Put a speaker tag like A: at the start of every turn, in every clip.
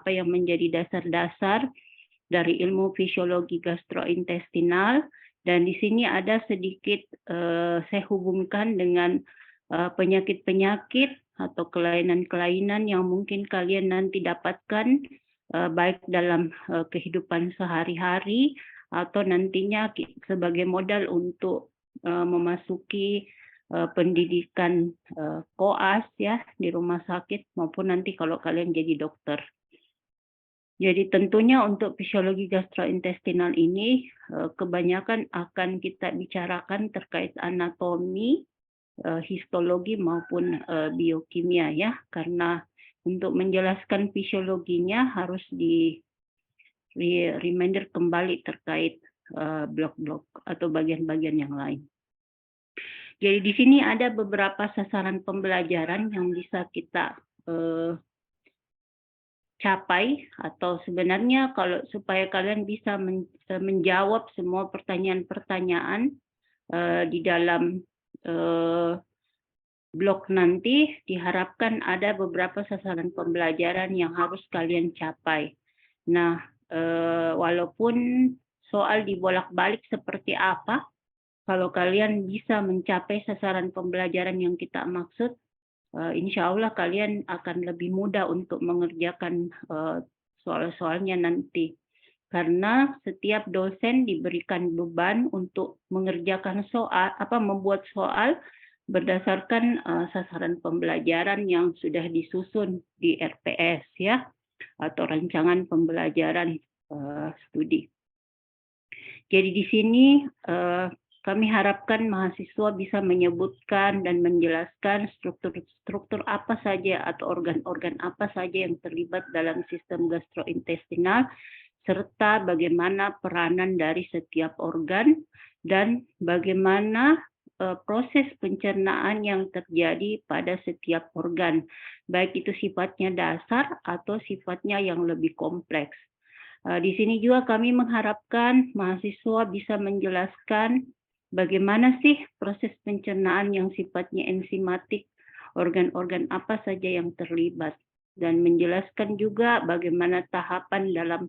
A: apa yang menjadi dasar-dasar dari ilmu fisiologi gastrointestinal, dan di sini ada sedikit saya hubungkan dengan penyakit-penyakit atau kelainan-kelainan yang mungkin kalian nanti dapatkan baik dalam kehidupan sehari-hari atau nantinya sebagai modal untuk memasuki pendidikan koas ya di rumah sakit maupun nanti kalau kalian jadi dokter. Jadi tentunya untuk fisiologi gastrointestinal ini kebanyakan akan kita bicarakan terkait anatomi, histologi maupun biokimia ya, karena untuk menjelaskan fisiologinya harus di reminder kembali terkait blok-blok atau bagian-bagian yang lain. Jadi di sini ada beberapa sasaran pembelajaran yang bisa kita capai, atau sebenarnya kalau supaya kalian bisa menjawab semua pertanyaan-pertanyaan di dalam blog nanti, diharapkan ada beberapa sasaran pembelajaran yang harus kalian capai. Nah, walaupun soal dibolak-balik seperti apa, kalau kalian bisa mencapai sasaran pembelajaran yang kita maksud, insya Allah kalian akan lebih mudah untuk mengerjakan soal-soalnya nanti. Karena setiap dosen diberikan beban untuk mengerjakan soal, membuat soal berdasarkan sasaran pembelajaran yang sudah disusun di RPS ya, atau rancangan pembelajaran studi. Jadi di sini kami harapkan mahasiswa bisa menyebutkan dan menjelaskan struktur apa saja atau organ-organ apa saja yang terlibat dalam sistem gastrointestinal, serta bagaimana peranan dari setiap organ dan bagaimana proses pencernaan yang terjadi pada setiap organ, baik itu sifatnya dasar atau sifatnya yang lebih kompleks. Di sini juga kami mengharapkan mahasiswa bisa menjelaskan bagaimana sih proses pencernaan yang sifatnya enzimatik, organ-organ apa saja yang terlibat, dan menjelaskan juga bagaimana tahapan dalam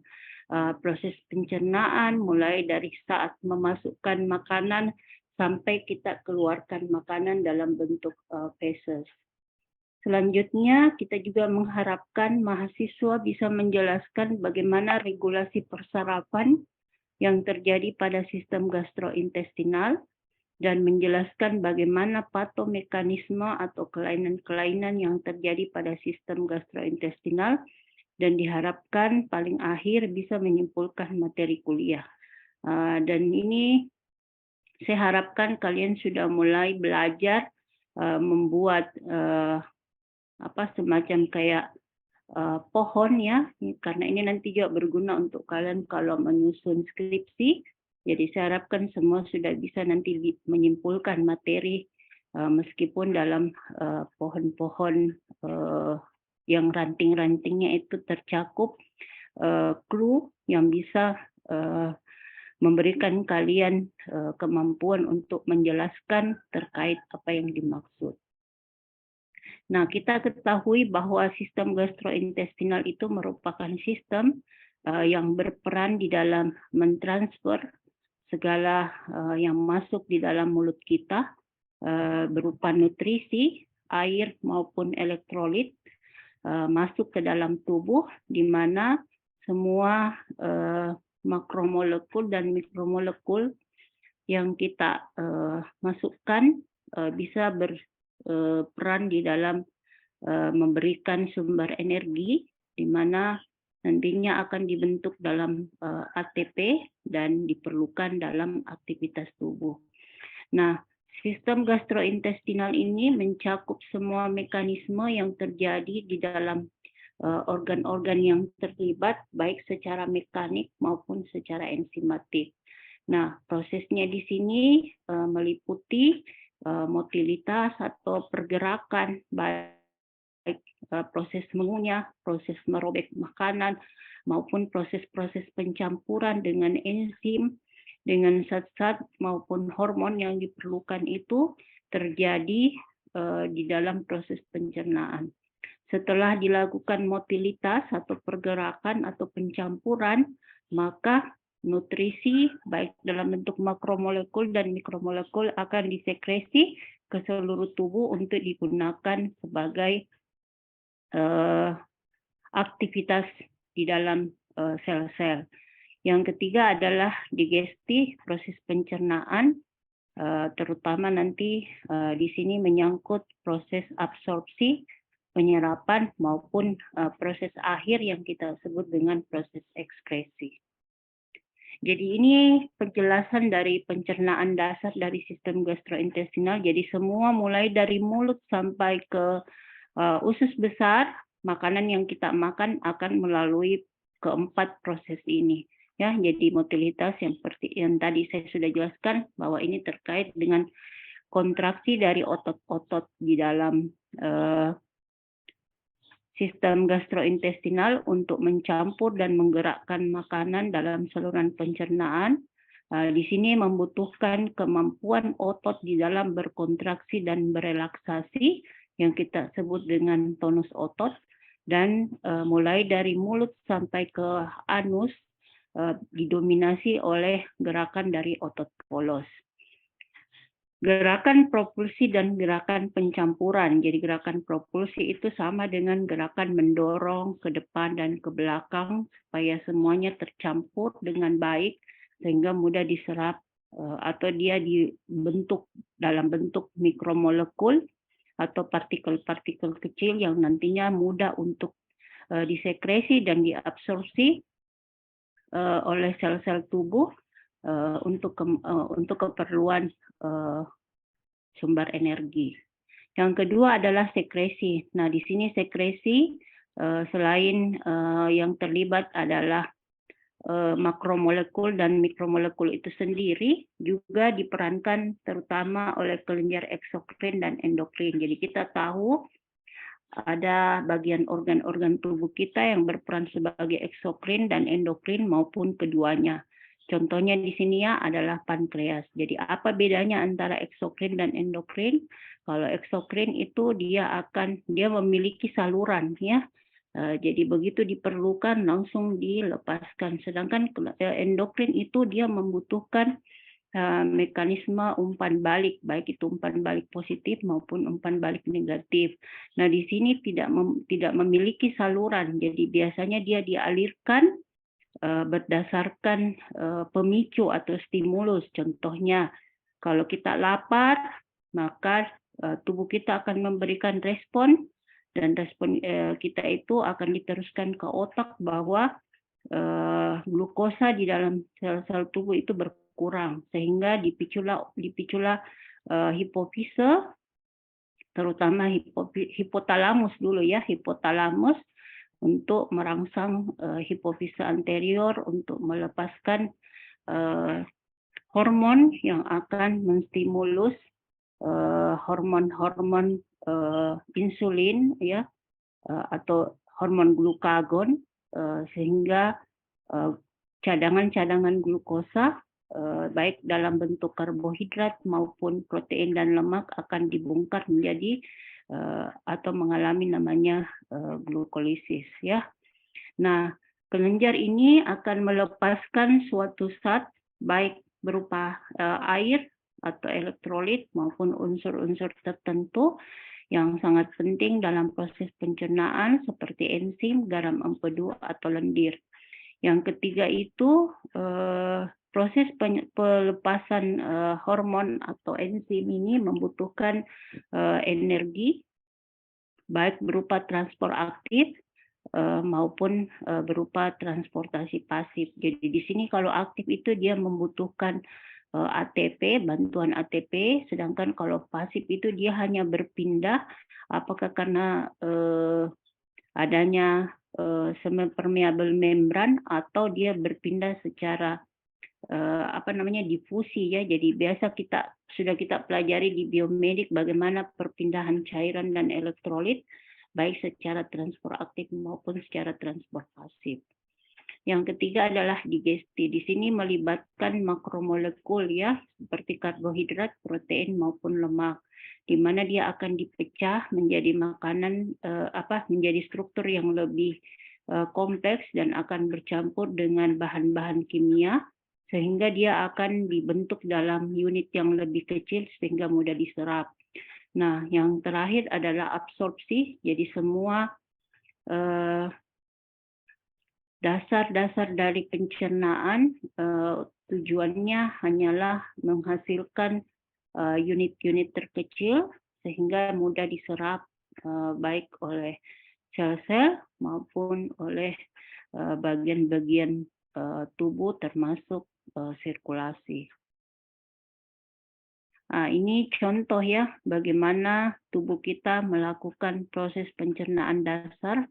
A: proses pencernaan, mulai dari saat memasukkan makanan sampai kita keluarkan makanan dalam bentuk feses. Selanjutnya, kita juga mengharapkan mahasiswa bisa menjelaskan bagaimana regulasi persarafan yang terjadi pada sistem gastrointestinal dan menjelaskan bagaimana patomekanisme atau kelainan-kelainan yang terjadi pada sistem gastrointestinal, dan diharapkan paling akhir bisa menyimpulkan materi kuliah. Dan ini saya harapkan kalian sudah mulai belajar membuat semacam kayak pohon ya, karena ini nanti juga berguna untuk kalian kalau menyusun skripsi. Jadi saya harapkan semua sudah bisa nanti menyimpulkan materi meskipun dalam pohon-pohon yang ranting-rantingnya itu tercakup clue yang bisa memberikan kalian kemampuan untuk menjelaskan terkait apa yang dimaksud. Nah, kita ketahui bahwa sistem gastrointestinal itu merupakan sistem yang berperan di dalam mentransfer segala yang masuk di dalam mulut kita berupa nutrisi, air maupun elektrolit masuk ke dalam tubuh, di mana semua makromolekul dan mikromolekul yang kita masukkan bisa berperan di dalam memberikan sumber energi, di mana nantinya akan dibentuk dalam ATP dan diperlukan dalam aktivitas tubuh. Nah, sistem gastrointestinal ini mencakup semua mekanisme yang terjadi di dalam organ-organ yang terlibat, baik secara mekanik maupun secara enzimatik. Nah, prosesnya di sini meliputi motilitas atau pergerakan, baik proses mengunyah, proses merobek makanan, maupun proses-proses pencampuran dengan enzim, dengan zat-zat maupun hormon yang diperlukan itu terjadi di dalam proses pencernaan. Setelah dilakukan motilitas atau pergerakan atau pencampuran, maka nutrisi baik dalam bentuk makromolekul dan mikromolekul akan disekresi ke seluruh tubuh untuk digunakan sebagai aktivitas di dalam sel-sel. Yang ketiga adalah digesti, proses pencernaan, terutama nanti di sini menyangkut proses absorpsi, penyerapan maupun proses akhir yang kita sebut dengan proses ekskresi. Jadi ini penjelasan dari pencernaan dasar dari sistem gastrointestinal. Jadi semua mulai dari mulut sampai ke usus besar, makanan yang kita makan akan melalui keempat proses ini. Ya, jadi motilitas yang seperti yang tadi saya sudah jelaskan bahwa ini terkait dengan kontraksi dari otot-otot di dalam sistem gastrointestinal untuk mencampur dan menggerakkan makanan dalam saluran pencernaan. Di sini membutuhkan kemampuan otot di dalam berkontraksi dan berelaksasi yang kita sebut dengan tonus otot, dan mulai dari mulut sampai ke anus didominasi oleh gerakan dari otot polos. Gerakan propulsi dan gerakan pencampuran. Jadi gerakan propulsi itu sama dengan gerakan mendorong ke depan dan ke belakang supaya semuanya tercampur dengan baik sehingga mudah diserap atau dia dibentuk dalam bentuk mikromolekul atau partikel-partikel kecil yang nantinya mudah untuk disekresi dan diabsorpsi oleh sel-sel tubuh untuk keperluan sumber energi. Yang kedua adalah sekresi. Nah, di sini sekresi selain yang terlibat adalah makromolekul dan mikromolekul itu sendiri, juga diperankan terutama oleh kelenjar eksokrin dan endokrin. Jadi kita tahu ada bagian organ-organ tubuh kita yang berperan sebagai eksokrin dan endokrin maupun keduanya. Contohnya di sini ya adalah pankreas. Jadi apa bedanya antara eksokrin dan endokrin? Kalau eksokrin itu dia memiliki saluran ya. Jadi begitu diperlukan langsung dilepaskan. Sedangkan endokrin itu dia membutuhkan mekanisme umpan balik, baik itu umpan balik positif maupun umpan balik negatif. Nah, di sini tidak memiliki saluran, jadi biasanya dia dialirkan berdasarkan pemicu atau stimulus. Contohnya, kalau kita lapar, maka tubuh kita akan memberikan respon, dan respon kita itu akan diteruskan ke otak bahwa glukosa di dalam sel-sel tubuh itu berkurang, sehingga dipiculah hipofise, terutama hipotalamus dulu ya, hipotalamus untuk merangsang hipofise anterior untuk melepaskan hormon yang akan menstimulus hormon-hormon insulin ya, atau hormon glukagon, sehingga cadangan-cadangan glukosa baik dalam bentuk karbohidrat maupun protein dan lemak akan dibongkar menjadi atau mengalami namanya glukolisis ya. Nah, kelenjar ini akan melepaskan suatu zat baik berupa air atau elektrolit maupun unsur-unsur tertentu yang sangat penting dalam proses pencernaan seperti enzim, garam empedu atau lendir. Yang ketiga itu proses pelepasan hormon atau enzim ini membutuhkan energi baik berupa transport aktif maupun berupa transportasi pasif. Jadi di sini kalau aktif itu dia membutuhkan ATP, bantuan ATP, sedangkan kalau pasif itu dia hanya berpindah, apakah karena adanya semi-permeable membran atau dia berpindah secara difusi ya. Jadi biasa sudah kita pelajari di biomedik bagaimana perpindahan cairan dan elektrolit baik secara transport aktif maupun secara transport pasif. Yang ketiga adalah digesti. Di sini melibatkan makromolekul ya, seperti karbohidrat, protein maupun lemak, di mana dia akan dipecah menjadi makanan menjadi struktur yang lebih kompleks dan akan bercampur dengan bahan-bahan kimia sehingga dia akan dibentuk dalam unit yang lebih kecil sehingga mudah diserap. Nah, yang terakhir adalah absorpsi. Jadi semua dasar-dasar dari pencernaan tujuannya hanyalah menghasilkan unit-unit terkecil sehingga mudah diserap baik oleh sel-sel maupun oleh bagian-bagian tubuh termasuk sirkulasi. Nah, ini contoh ya bagaimana tubuh kita melakukan proses pencernaan dasar.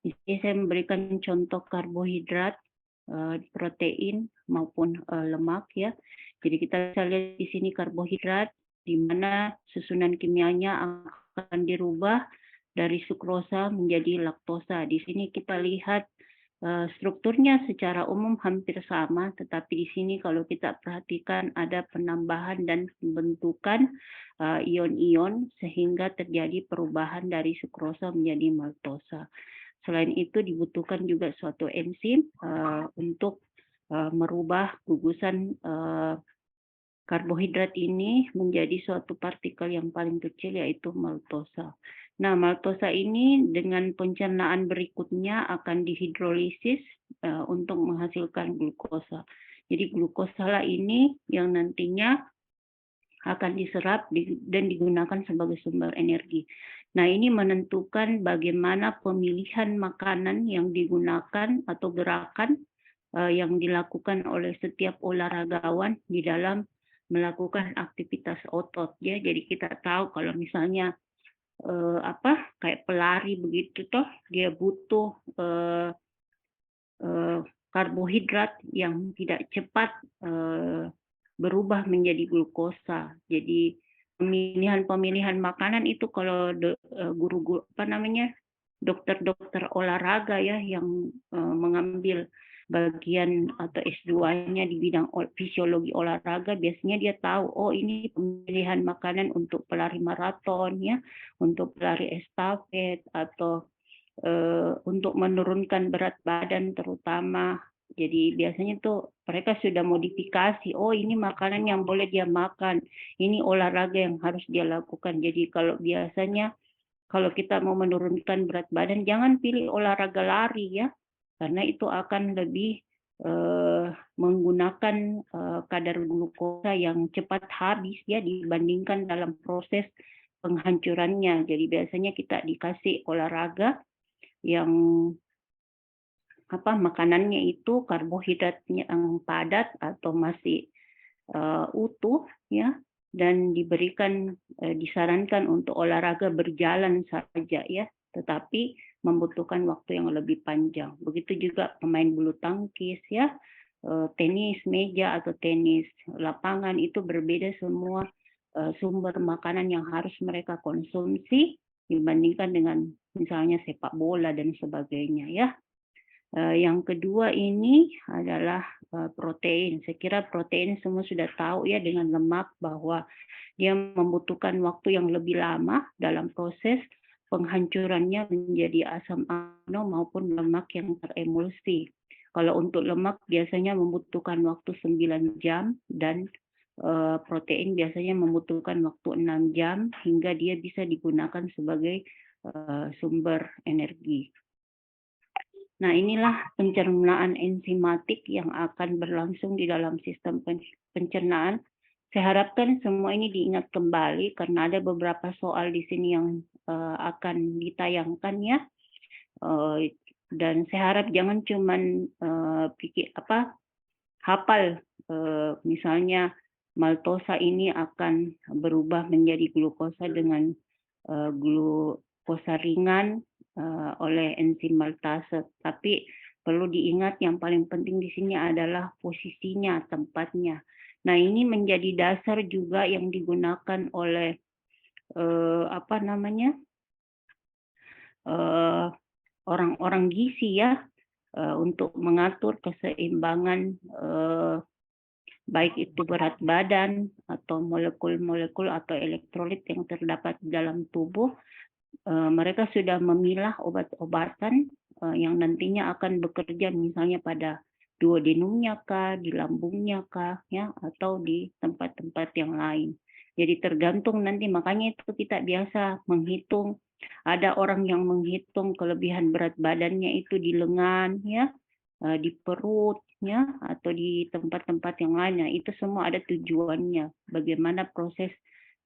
A: Di sini saya memberikan contoh karbohidrat, protein maupun lemak ya. Jadi kita bisa lihat di sini karbohidrat di mana susunan kimianya akan dirubah dari sukrosa menjadi laktosa. Di sini kita lihat strukturnya secara umum hampir sama, tetapi di sini kalau kita perhatikan ada penambahan dan pembentukan ion-ion sehingga terjadi perubahan dari sukrosa menjadi maltosa. Selain itu dibutuhkan juga suatu enzim untuk merubah gugusan karbohidrat ini menjadi suatu partikel yang paling kecil yaitu maltosa. Nah, maltosa ini dengan pencernaan berikutnya akan dihidrolisis untuk menghasilkan glukosa. Jadi glukosa lah ini yang nantinya akan diserap dan digunakan sebagai sumber energi. Nah, ini menentukan bagaimana pemilihan makanan yang digunakan atau gerakan yang dilakukan oleh setiap olahragawan di dalam melakukan aktivitas otot ya. Jadi kita tahu kalau misalnya kayak pelari begitu toh dia butuh karbohidrat yang tidak cepat berubah menjadi glukosa. Jadi pemilihan makanan itu kalau guru-guru dokter-dokter olahraga ya yang mengambil bagian atau S2-nya di bidang fisiologi olahraga biasanya dia tahu oh ini pemilihan makanan untuk pelari maraton ya, untuk pelari estafet atau untuk menurunkan berat badan terutama. Jadi biasanya tuh mereka sudah modifikasi, oh ini makanan yang boleh dia makan, ini olahraga yang harus dia lakukan. Jadi kalau biasanya kalau kita mau menurunkan berat badan, jangan pilih olahraga lari ya, karena itu akan lebih menggunakan kadar glukosa yang cepat habis ya dibandingkan dalam proses penghancurannya. Jadi biasanya kita dikasih olahraga yang makanannya itu karbohidratnya yang padat atau masih utuh ya, dan disarankan untuk olahraga berjalan saja ya, tetapi membutuhkan waktu yang lebih panjang. Begitu juga pemain bulu tangkis ya, tenis meja atau tenis lapangan itu berbeda semua sumber makanan yang harus mereka konsumsi dibandingkan dengan misalnya sepak bola dan sebagainya ya. Yang kedua ini adalah protein. Saya kira protein semua sudah tahu ya dengan lemak bahwa dia membutuhkan waktu yang lebih lama dalam proses penghancurannya menjadi asam amino maupun lemak yang teremulsi. Kalau untuk lemak biasanya membutuhkan waktu 9 jam dan protein biasanya membutuhkan waktu 6 jam hingga dia bisa digunakan sebagai sumber energi. Nah, inilah pencernaan enzimatik yang akan berlangsung di dalam sistem pencernaan. Saya harapkan semua ini diingat kembali karena ada beberapa soal di sini yang akan ditayangkan ya. Dan saya harap jangan cuman hafal misalnya maltosa ini akan berubah menjadi glukosa dengan glukosa ringan oleh enzim maltase, tapi perlu diingat yang paling penting di sini adalah posisinya, tempatnya. Nah, ini menjadi dasar juga yang digunakan oleh orang-orang gizi ya, untuk mengatur keseimbangan baik itu berat badan atau molekul-molekul atau elektrolit yang terdapat di dalam tubuh. Mereka sudah memilah obat-obatan yang nantinya akan bekerja misalnya pada duodenumnya kah, di lambungnya kah, ya, atau di tempat-tempat yang lain. Jadi tergantung nanti, makanya itu kita biasa menghitung. Ada orang yang menghitung kelebihan berat badannya itu di lengan, ya, di perut, ya, atau di tempat-tempat yang lainnya. Itu semua ada tujuannya. Bagaimana proses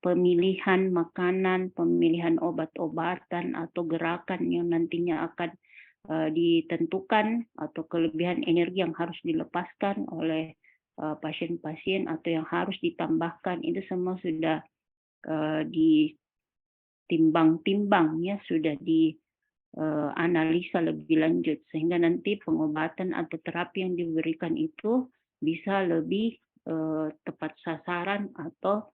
A: pemilihan makanan, pemilihan obat-obatan atau gerakan yang nantinya akan ditentukan atau kelebihan energi yang harus dilepaskan oleh pasien-pasien atau yang harus ditambahkan, itu semua sudah ditimbang-timbang, ya, sudah analisa lebih lanjut sehingga nanti pengobatan atau terapi yang diberikan itu bisa lebih tepat sasaran atau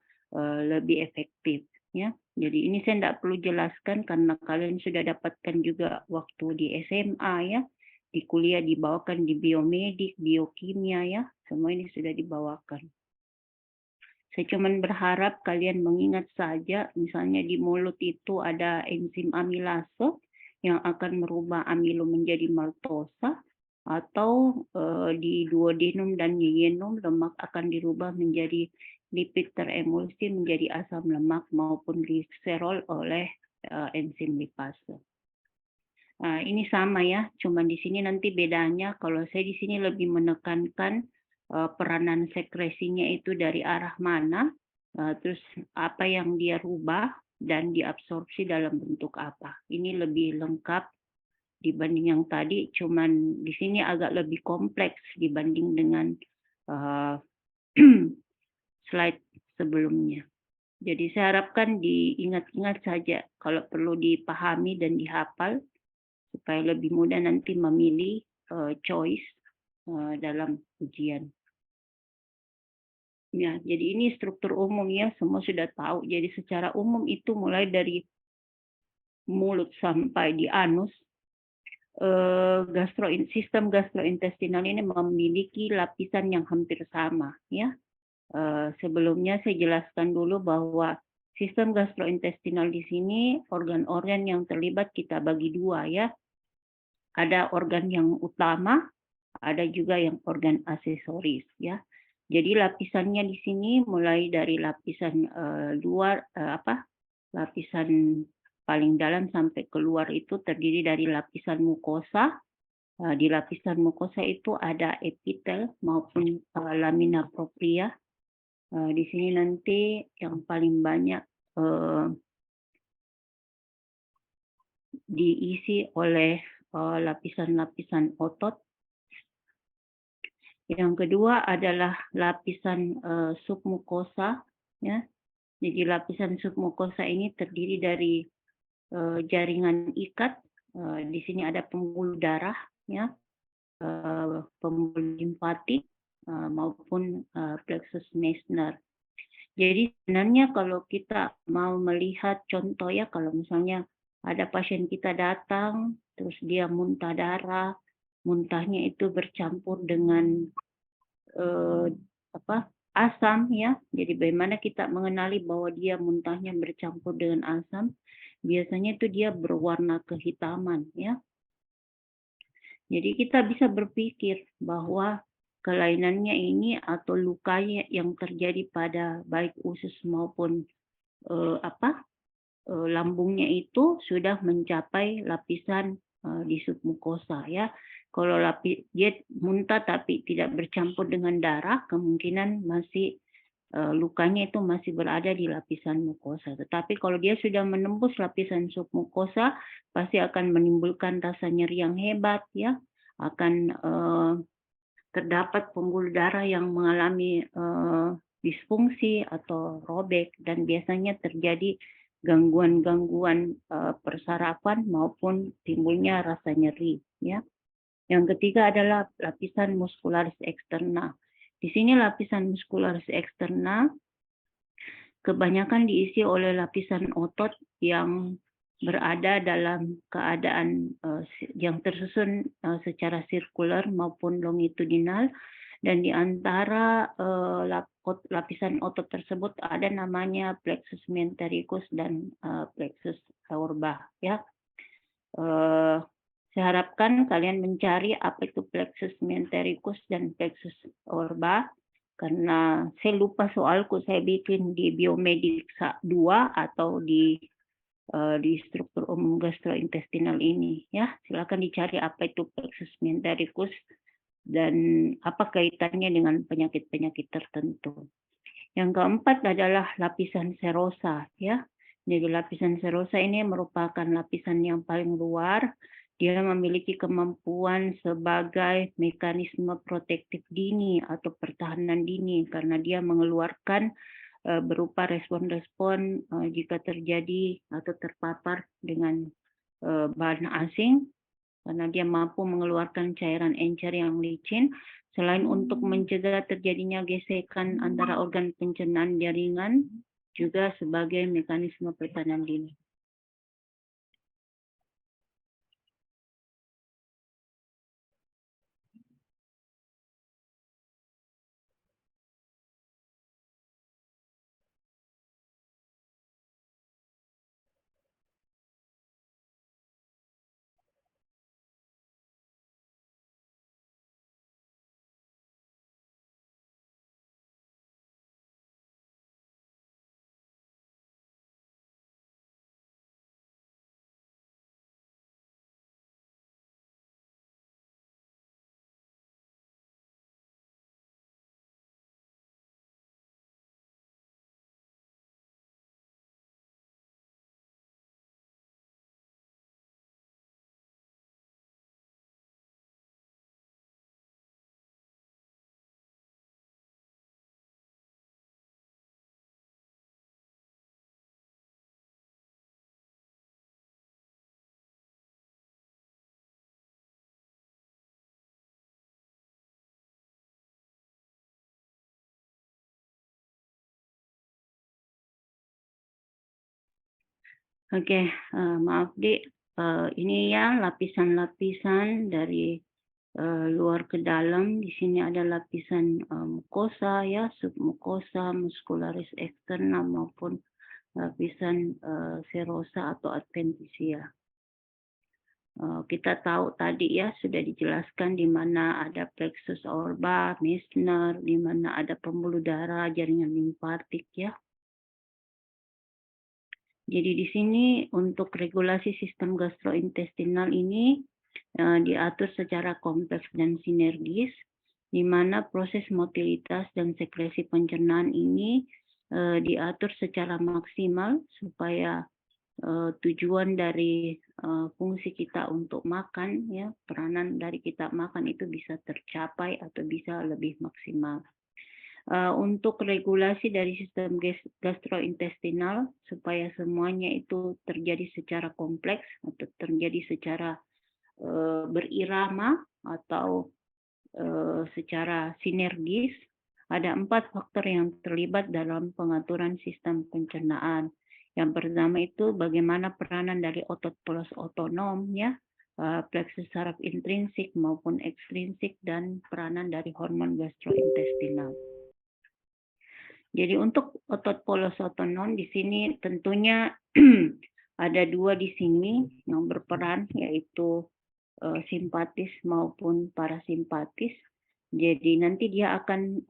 A: lebih efektif, ya. Jadi ini saya tidak perlu jelaskan karena kalian sudah dapatkan juga waktu di SMA, ya, di kuliah dibawakan di biomedik, biokimia, ya, semua ini sudah dibawakan. Saya cuma berharap kalian mengingat saja, misalnya di mulut itu ada enzim amilase yang akan merubah amilo menjadi maltosa, atau di duodenum dan yeyunum lemak akan dirubah menjadi lipid teremulsi menjadi asam lemak maupun gliserol oleh enzim lipase. Ini sama, ya, cuma di sini nanti bedanya kalau saya di sini lebih menekankan peranan sekresinya itu dari arah mana, terus apa yang dia rubah dan diabsorpsi dalam bentuk apa. Ini lebih lengkap dibanding yang tadi, cuman di sini agak lebih kompleks dibanding dengan slide sebelumnya. Jadi saya harapkan diingat-ingat saja, kalau perlu dipahami dan dihafal supaya lebih mudah nanti memilih choice dalam ujian. Ya, jadi ini struktur umum, ya, semua sudah tahu. Jadi secara umum itu mulai dari mulut sampai di anus, sistem gastrointestinal ini memiliki lapisan yang hampir sama, ya. Sebelumnya saya jelaskan dulu bahwa sistem gastrointestinal di sini organ-organ yang terlibat kita bagi dua, ya. Ada organ yang utama, ada juga yang organ aksesoris, ya. Jadi lapisannya di sini mulai dari lapisan lapisan paling dalam sampai keluar itu terdiri dari lapisan mukosa. Di lapisan mukosa itu ada epitel maupun lamina propria. Di sini nanti yang paling banyak diisi oleh lapisan-lapisan otot. Yang kedua adalah lapisan submukosa, ya. Jadi lapisan submukosa ini terdiri dari jaringan ikat. Di sini ada pembuluh darah, ya, pembuluh limpatik maupun plexus Meissner. Jadi sebenarnya kalau kita mau melihat contoh, ya, kalau misalnya ada pasien kita datang terus dia muntah darah, muntahnya itu bercampur dengan asam, ya. Jadi bagaimana kita mengenali bahwa dia muntahnya bercampur dengan asam? Biasanya itu dia berwarna kehitaman, ya. Jadi kita bisa berpikir bahwa kelainannya ini atau lukanya yang terjadi pada baik usus maupun lambungnya itu sudah mencapai lapisan di submukosa, ya. Kalau dia muntah tapi tidak bercampur dengan darah, kemungkinan masih lukanya itu masih berada di lapisan mukosa. Tetapi kalau dia sudah menembus lapisan submukosa, pasti akan menimbulkan rasa nyeri yang hebat, ya. Akan terdapat pembuluh darah yang mengalami disfungsi atau robek, dan biasanya terjadi gangguan-gangguan persarafan maupun timbulnya rasa nyeri, ya. Yang ketiga adalah lapisan muskularis eksterna. Di sini lapisan muskularis eksterna kebanyakan diisi oleh lapisan otot yang berada dalam keadaan yang tersusun secara sirkular maupun longitudinal, dan di antara lapisan otot tersebut ada namanya plexus mentoricus dan plexus aorba, ya. Saya harapkan kalian mencari apa itu plexus mentoricus dan plexus aorba, karena saya lupa soalku saya bikin di biomedik 2 atau di struktur umum gastrointestinal ini, ya. Silakan dicari apa itu plexus mentoricus dan apa kaitannya dengan penyakit-penyakit tertentu. Yang keempat adalah lapisan serosa, ya. Jadi lapisan serosa ini merupakan lapisan yang paling luar. Dia memiliki kemampuan sebagai mekanisme protektif dini atau pertahanan dini karena dia mengeluarkan berupa respon-respon jika terjadi atau terpapar dengan bahan asing, karena dia mampu mengeluarkan cairan encer yang licin. Selain untuk mencegah terjadinya gesekan antara organ pencernaan jaringan, juga sebagai mekanisme pertahanan dini. Oke, maaf Di, ini ya lapisan-lapisan dari luar ke dalam. Di sini ada lapisan mukosa, ya, submukosa, muscularis externa maupun lapisan serosa atau adventisia. Kita tahu tadi ya sudah dijelaskan di mana ada plexus aorba, Meissner, di mana ada pembuluh darah, jaringan limfatik, ya. Jadi di sini untuk regulasi sistem gastrointestinal ini diatur secara kompleks dan sinergis, di mana proses motilitas dan sekresi pencernaan ini diatur secara maksimal supaya tujuan dari fungsi kita untuk makan, ya, peranan dari kita makan itu bisa tercapai atau bisa lebih maksimal. Untuk regulasi dari sistem gastrointestinal supaya semuanya itu terjadi secara kompleks atau terjadi secara berirama atau secara sinergis, ada 4 faktor yang terlibat dalam pengaturan sistem pencernaan. Yang pertama itu bagaimana peranan dari otot polos otonom, ya, plexus saraf intrinsik maupun ekstrinsik, dan peranan dari hormon gastrointestinal. Jadi untuk otot polos otonom di sini tentunya ada 2 di sini yang berperan, yaitu simpatis maupun parasimpatis. Jadi nanti dia akan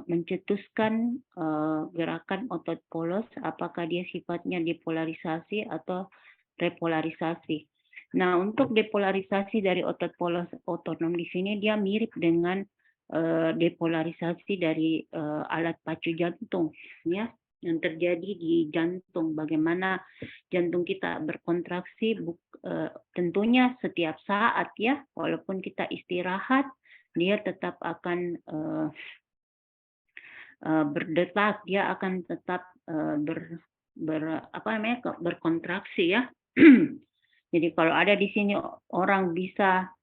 A: mencetuskan gerakan otot polos, apakah dia sifatnya depolarisasi atau repolarisasi. Nah, untuk depolarisasi dari otot polos otonom di sini dia mirip dengan depolarisasi dari alat pacu jantung, ya, yang terjadi di jantung. Bagaimana jantung kita berkontraksi, tentunya setiap saat, ya, walaupun kita istirahat, dia tetap akan berdetak, dia akan tetap berkontraksi, ya. Jadi kalau ada di sini orang bisa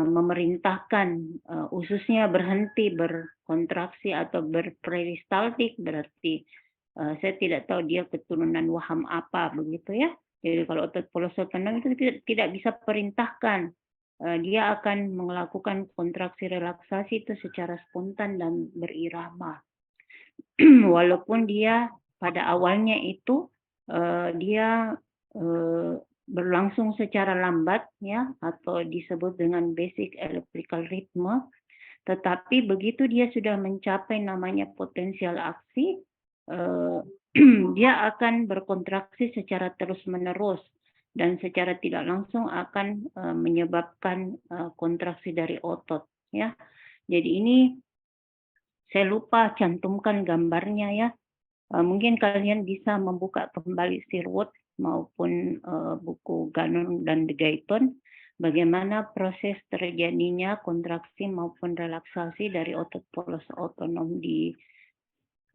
A: memerintahkan ususnya berhenti berkontraksi atau berperistaltik, berarti saya tidak tahu dia keturunan waham apa, begitu, ya. Jadi kalau otot polos otonom itu tidak bisa perintahkan. Dia akan melakukan kontraksi relaksasi itu secara spontan dan berirama. Walaupun dia pada awalnya itu dia berlangsung secara lambat ya, atau disebut dengan basic electrical rhythm, tetapi begitu dia sudah mencapai namanya potensial aksi, dia akan berkontraksi secara terus-menerus dan secara tidak langsung akan menyebabkan kontraksi dari otot ya. Jadi ini saya lupa cantumkan gambarnya ya. Mungkin kalian bisa membuka kembali Sherwood maupun buku Gannon dan De Guyton, bagaimana proses terjadinya kontraksi maupun relaksasi dari otot polos otonom di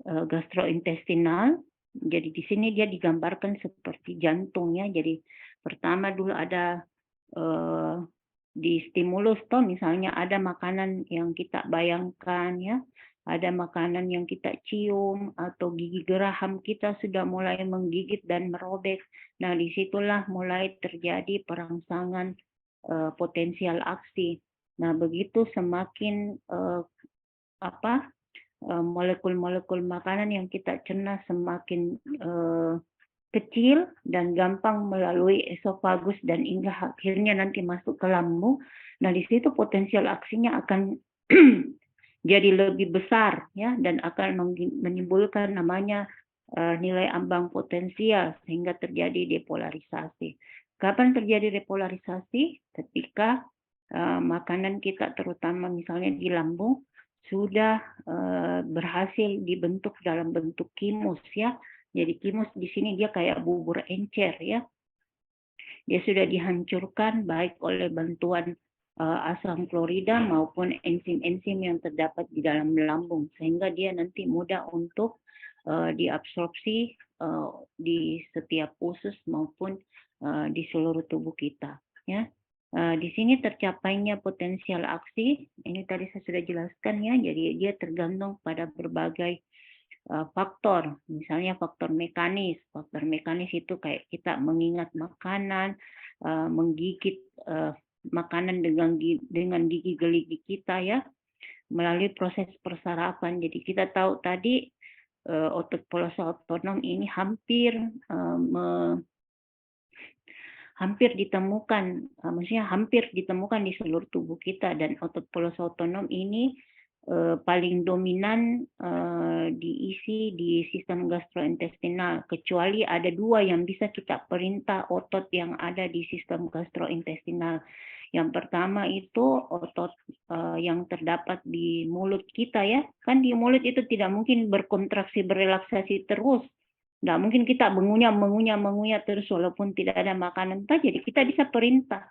A: gastrointestinal. Jadi di sini dia digambarkan seperti jantung ya. Jadi pertama dulu ada di stimulus toh, misalnya ada makanan yang kita bayangkan ya, ada makanan yang kita cium atau gigi geraham kita sudah mulai menggigit dan merobek. Nah, disitulah mulai terjadi perangsangan potensial aksi. Nah, begitu semakin molekul-molekul makanan yang kita cerna semakin kecil dan gampang melalui esofagus dan hingga akhirnya nanti masuk ke lambung. Nah, di situ potensial aksinya akan jadi lebih besar ya, dan akan menimbulkan namanya nilai ambang potensial sehingga terjadi depolarisasi. Kapan terjadi depolarisasi? Ketika makanan kita terutama misalnya di lambung sudah berhasil dibentuk dalam bentuk kimus ya. Jadi kimus di sini dia kayak bubur encer ya. Dia sudah dihancurkan baik oleh bantuan asam klorida maupun enzim-enzim yang terdapat di dalam lambung, sehingga dia nanti mudah untuk diabsorpsi di setiap usus maupun di seluruh tubuh kita ya. Di sini tercapainya potensial aksi, ini tadi saya sudah jelaskan ya, jadi dia tergantung pada berbagai faktor, misalnya faktor mekanis. Faktor mekanis itu kayak kita mengingat makanan, menggigit makanan dengan gigi geligi kita ya, melalui proses persarapan. Jadi kita tahu tadi otot polos otonom ini hampir ditemukan, maksudnya hampir ditemukan di seluruh tubuh kita, dan otot polos otonom ini paling dominan diisi di sistem gastrointestinal, kecuali ada dua yang bisa kita perintah otot yang ada di sistem gastrointestinal. Yang pertama itu otot yang terdapat di mulut kita ya, kan di mulut itu tidak mungkin berkontraksi berelaksasi terus. Nggak mungkin kita mengunyah terus walaupun tidak ada makanan. Jadi kita bisa perintah.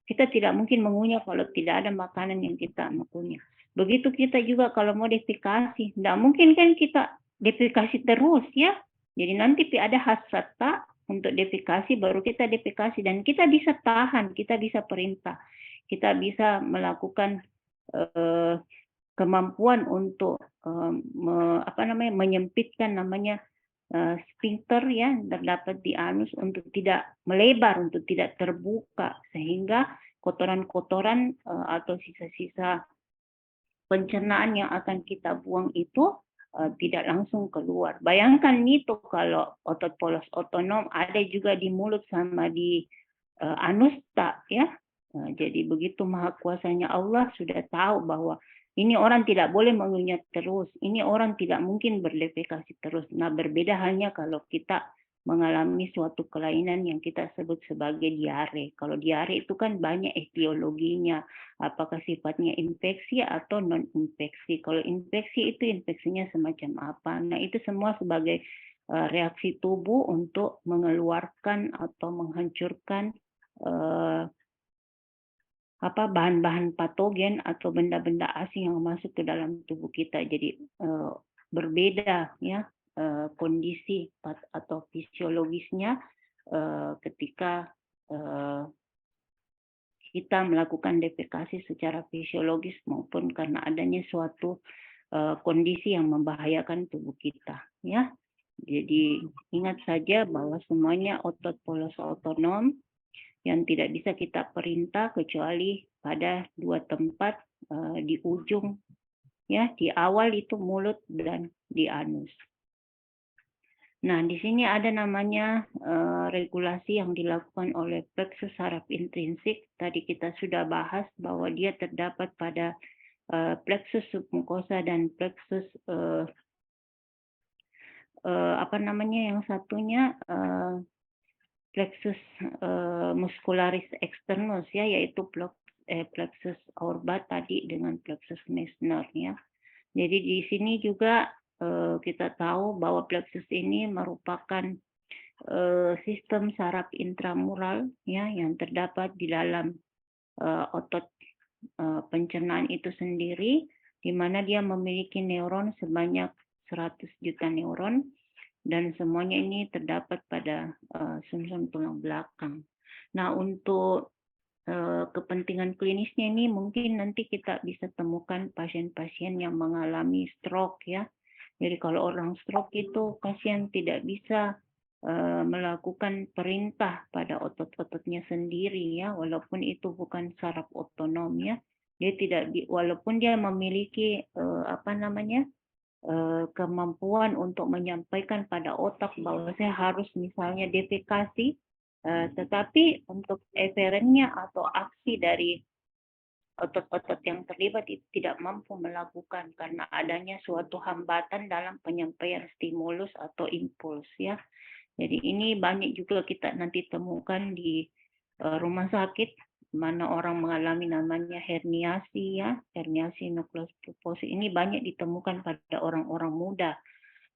A: Kita tidak mungkin mengunyah kalau tidak ada makanan yang kita mengunyah. Begitu kita juga kalau mau defekasi. Nggak mungkin kan kita defekasi terus ya. Jadi nanti ada hasrat tak untuk defekasi, baru kita defekasi. Dan kita bisa tahan, kita bisa perintah. Kita bisa melakukan kemampuan untuk menyempitkan namanya sphincter ya terdapat di anus untuk tidak melebar, untuk tidak terbuka, sehingga kotoran-kotoran atau sisa-sisa pencernaan yang akan kita buang itu tidak langsung keluar. Bayangkan itu kalau otot polos otonom ada juga di mulut sama di anus tak ya. Jadi begitu maha kuasanya Allah sudah tahu bahwa ini orang tidak boleh mengunyah terus, ini orang tidak mungkin berdefekasi terus. Nah, berbeda halnya kalau kita mengalami suatu kelainan yang kita sebut sebagai diare. Kalau diare itu kan banyak etiologinya, apakah sifatnya infeksi atau non-infeksi. Kalau infeksi itu infeksinya semacam apa. Nah, itu semua sebagai reaksi tubuh untuk mengeluarkan atau menghancurkan bahan-bahan patogen atau benda-benda asing yang masuk ke dalam tubuh kita. Jadi berbeda ya kondisi atau fisiologisnya ketika kita melakukan defekasi secara fisiologis maupun karena adanya suatu kondisi yang membahayakan tubuh kita ya. Jadi ingat saja bahwa semuanya otot polos otonom yang tidak bisa kita perintah kecuali pada dua tempat di ujung, ya, di awal itu mulut dan di anus. Nah, di sini ada namanya regulasi yang dilakukan oleh plexus saraf intrinsik. Tadi kita sudah bahas bahwa dia terdapat pada plexus submucosa dan plexus apa namanya yang satunya plexus muscularis externus, ya, yaitu plexus aorba tadi dengan plexus Meissner, ya. Jadi di sini juga kita tahu bahwa plexus ini merupakan sistem saraf intramural, ya, yang terdapat di dalam otot pencernaan itu sendiri, di mana dia memiliki neuron sebanyak 100 juta neuron, dan semuanya ini terdapat pada sumsum tulang belakang. Nah, untuk kepentingan klinisnya ini mungkin nanti kita bisa temukan pasien-pasien yang mengalami stroke, ya. Jadi kalau orang stroke itu pasien tidak bisa melakukan perintah pada otot-ototnya sendiri, ya, walaupun itu bukan saraf otonom, ya. Dia tidak walaupun dia memiliki apa namanya kemampuan untuk menyampaikan pada otak bahwa saya harus misalnya defekasi, tetapi untuk eferennya atau aksi dari otot-otot yang terlibat itu tidak mampu melakukan karena adanya suatu hambatan dalam penyampaian stimulus atau impuls, ya. Jadi ini banyak juga kita nanti temukan di rumah sakit mana orang mengalami namanya herniasi, ya, herniasi nukleus pulposus ini banyak ditemukan pada orang-orang muda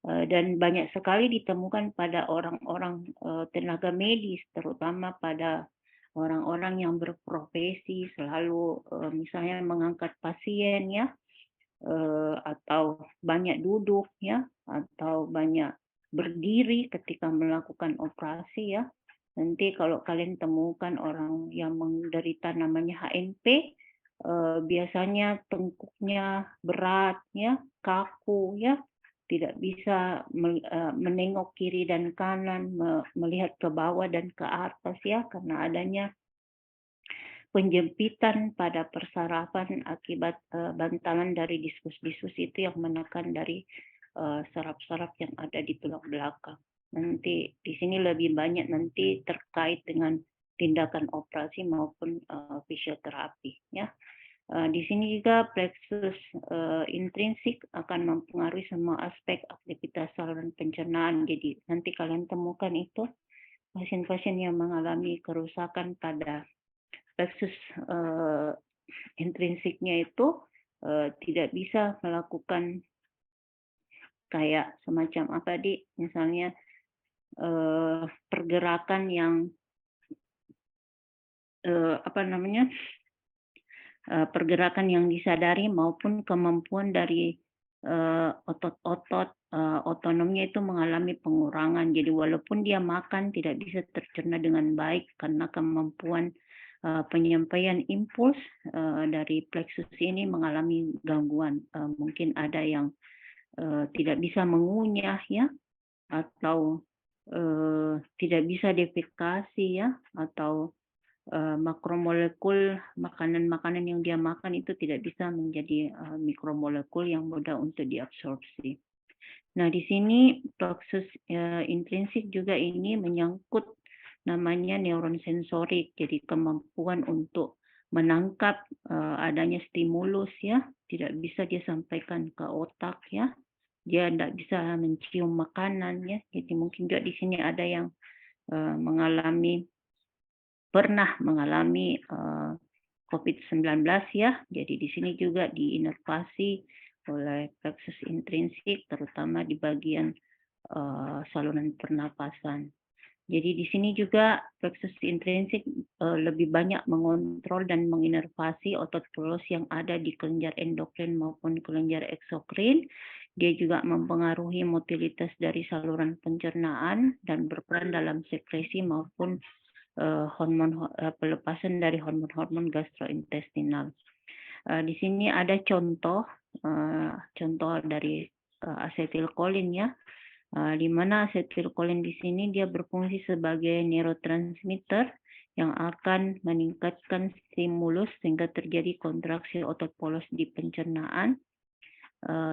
A: dan banyak sekali ditemukan pada orang-orang tenaga medis, terutama pada orang-orang yang berprofesi selalu misalnya mengangkat pasien, ya, atau banyak duduk, ya, atau banyak berdiri ketika melakukan operasi, ya. Nanti kalau kalian temukan orang yang menderita namanya HNP, biasanya tengkuknya berat, ya, kaku, ya, tidak bisa menengok kiri dan kanan, melihat ke bawah dan ke atas, ya, karena adanya penjempitan pada persarafan akibat bantalan dari diskus-diskus itu yang menekan dari saraf-saraf yang ada di tulang belakang. Nanti di sini lebih banyak nanti terkait dengan tindakan operasi maupun fisioterapi, ya. Di sini juga plexus intrinsik akan mempengaruhi semua aspek aktivitas saluran pencernaan. Jadi nanti kalian temukan itu pasien-pasien yang mengalami kerusakan pada plexus intrinsiknya itu tidak bisa melakukan kayak semacam apa misalnya pergerakan yang apa namanya pergerakan yang disadari maupun kemampuan dari otot-otot otonomnya itu mengalami pengurangan. Jadi walaupun dia makan tidak bisa tercerna dengan baik karena kemampuan penyampaian impuls dari plexus ini mengalami gangguan. Mungkin ada yang tidak bisa mengunyah, ya, atau tidak bisa defekasi, ya, atau makromolekul makanan-makanan yang dia makan itu tidak bisa menjadi mikromolekul yang mudah untuk diabsorpsi. Nah, di sini plexus intrinsik juga ini menyangkut namanya neuron sensorik, jadi kemampuan untuk menangkap adanya stimulus, ya, tidak bisa dia sampaikan ke otak, ya, dia tidak bisa mencium makanan, ya, jadi mungkin juga di sini ada yang pernah mengalami COVID-19, ya. Jadi di sini juga diinervasi oleh plexus intrinsik, terutama di bagian saluran pernapasan. Jadi di sini juga plexus intrinsik lebih banyak mengontrol dan menginervasi otot polos yang ada di kelenjar endokrin maupun kelenjar eksokrin. Dia juga mempengaruhi motilitas dari saluran pencernaan dan berperan dalam sekresi maupun pelepasan dari hormon-hormon gastrointestinal. Di sini ada contoh dari asetilkolin, ya. Di mana asetilkolin di sini dia berfungsi sebagai neurotransmitter yang akan meningkatkan stimulus sehingga terjadi kontraksi otot polos di pencernaan.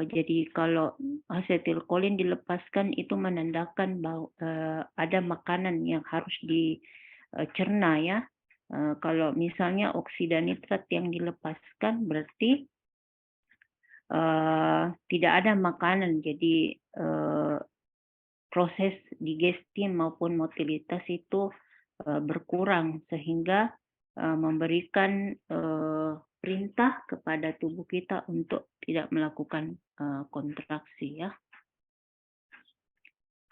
A: Jadi kalau asetilkolin dilepaskan itu menandakan bahwa ada makanan yang harus dicerna ya. Kalau misalnya oksida nitrat yang dilepaskan berarti tidak ada makanan, jadi proses digesti maupun motilitas itu berkurang sehingga memberikan perintah kepada tubuh kita untuk tidak melakukan kontraksi ya.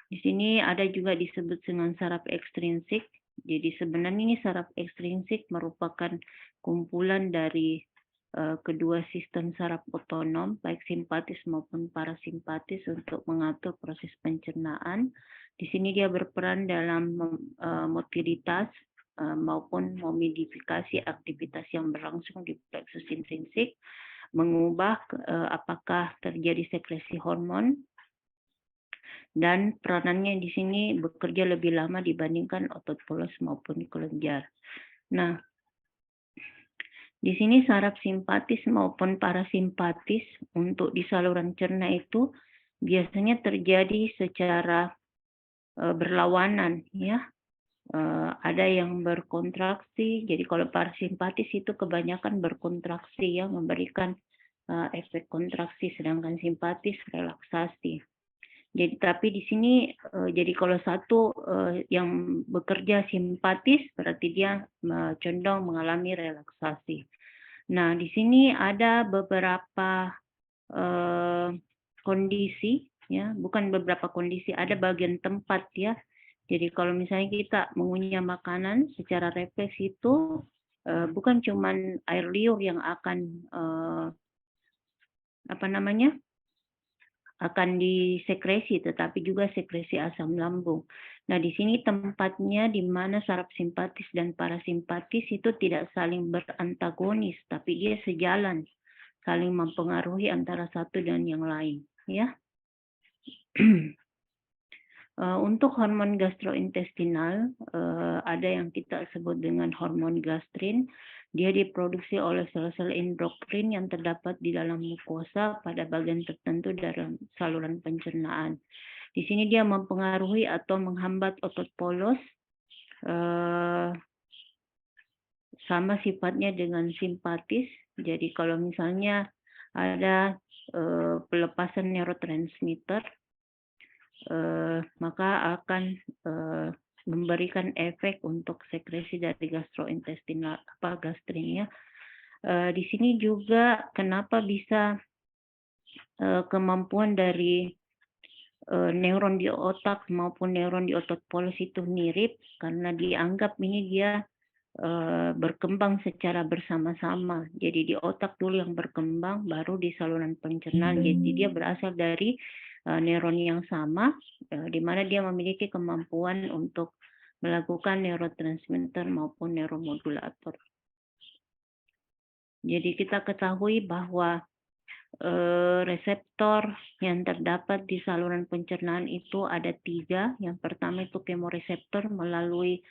A: Di sini ada juga disebut dengan saraf ekstrinsik. Jadi sebenarnya ini saraf ekstrinsik merupakan kumpulan dari kedua sistem saraf otonom, baik simpatis maupun parasimpatis untuk mengatur proses pencernaan. Di sini dia berperan dalam motilitas maupun memodifikasi aktivitas yang berlangsung di plexus intrinsik, mengubah apakah terjadi sekresi hormon, dan peranannya di sini bekerja lebih lama dibandingkan otot polos maupun kelenjar. Nah, di sini saraf simpatis maupun parasimpatis untuk di saluran cerna itu biasanya terjadi secara berlawanan ya. Ada yang berkontraksi, jadi kalau parasimpatis itu kebanyakan berkontraksi ya, memberikan efek kontraksi, sedangkan simpatis relaksasi. Jadi tapi di sini jadi kalau satu yang bekerja simpatis berarti dia condong mengalami relaksasi. Nah, di sini ada beberapa kondisi ya, bukan beberapa kondisi, ada bagian tempat ya. Jadi kalau misalnya kita mengunyah makanan secara refleks itu bukan cuman air liur yang akan akan disekresi, tetapi juga sekresi asam lambung. Nah, di sini tempatnya di mana saraf simpatis dan parasimpatis itu tidak saling berantagonis, tapi dia sejalan, saling mempengaruhi antara satu dan yang lain. Ya. Untuk hormon gastrointestinal, ada yang kita sebut dengan hormon gastrin. Dia diproduksi oleh sel-sel endokrin yang terdapat di dalam mukosa pada bagian tertentu dalam saluran pencernaan. Di sini dia mempengaruhi atau menghambat otot polos, sama sifatnya dengan simpatis. Jadi kalau misalnya ada pelepasan neurotransmitter, maka akan memberikan efek untuk sekresi dari gastrointestinal gastrin ya. Di sini juga kenapa bisa kemampuan dari neuron di otak maupun neuron di otot polos itu mirip, karena dianggap ini dia berkembang secara bersama-sama. Jadi di otak dulu yang berkembang, baru di saluran pencernaan. Jadi dia berasal dari neuron yang sama, di mana dia memiliki kemampuan untuk melakukan neurotransmitter maupun neuromodulator. Jadi kita ketahui bahwa reseptor yang terdapat di saluran pencernaan itu ada 3. Yang pertama itu kemoreseptor melalui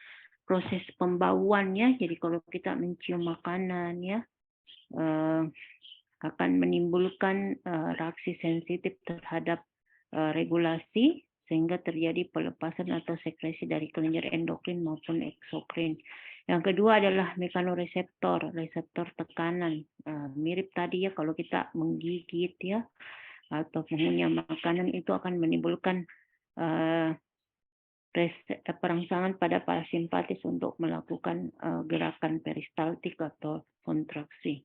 A: proses pembauannya. Jadi kalau kita mencium makanan ya, akan menimbulkan reaksi sensitif terhadap regulasi, sehingga terjadi pelepasan atau sekresi dari kelenjar endokrin maupun eksokrin. Yang kedua adalah mekanoreseptor, reseptor tekanan. Mirip tadi ya, kalau kita menggigit ya atau mengunyah makanan itu akan menimbulkan perangsangan pada parasimpatis untuk melakukan gerakan peristaltik atau kontraksi.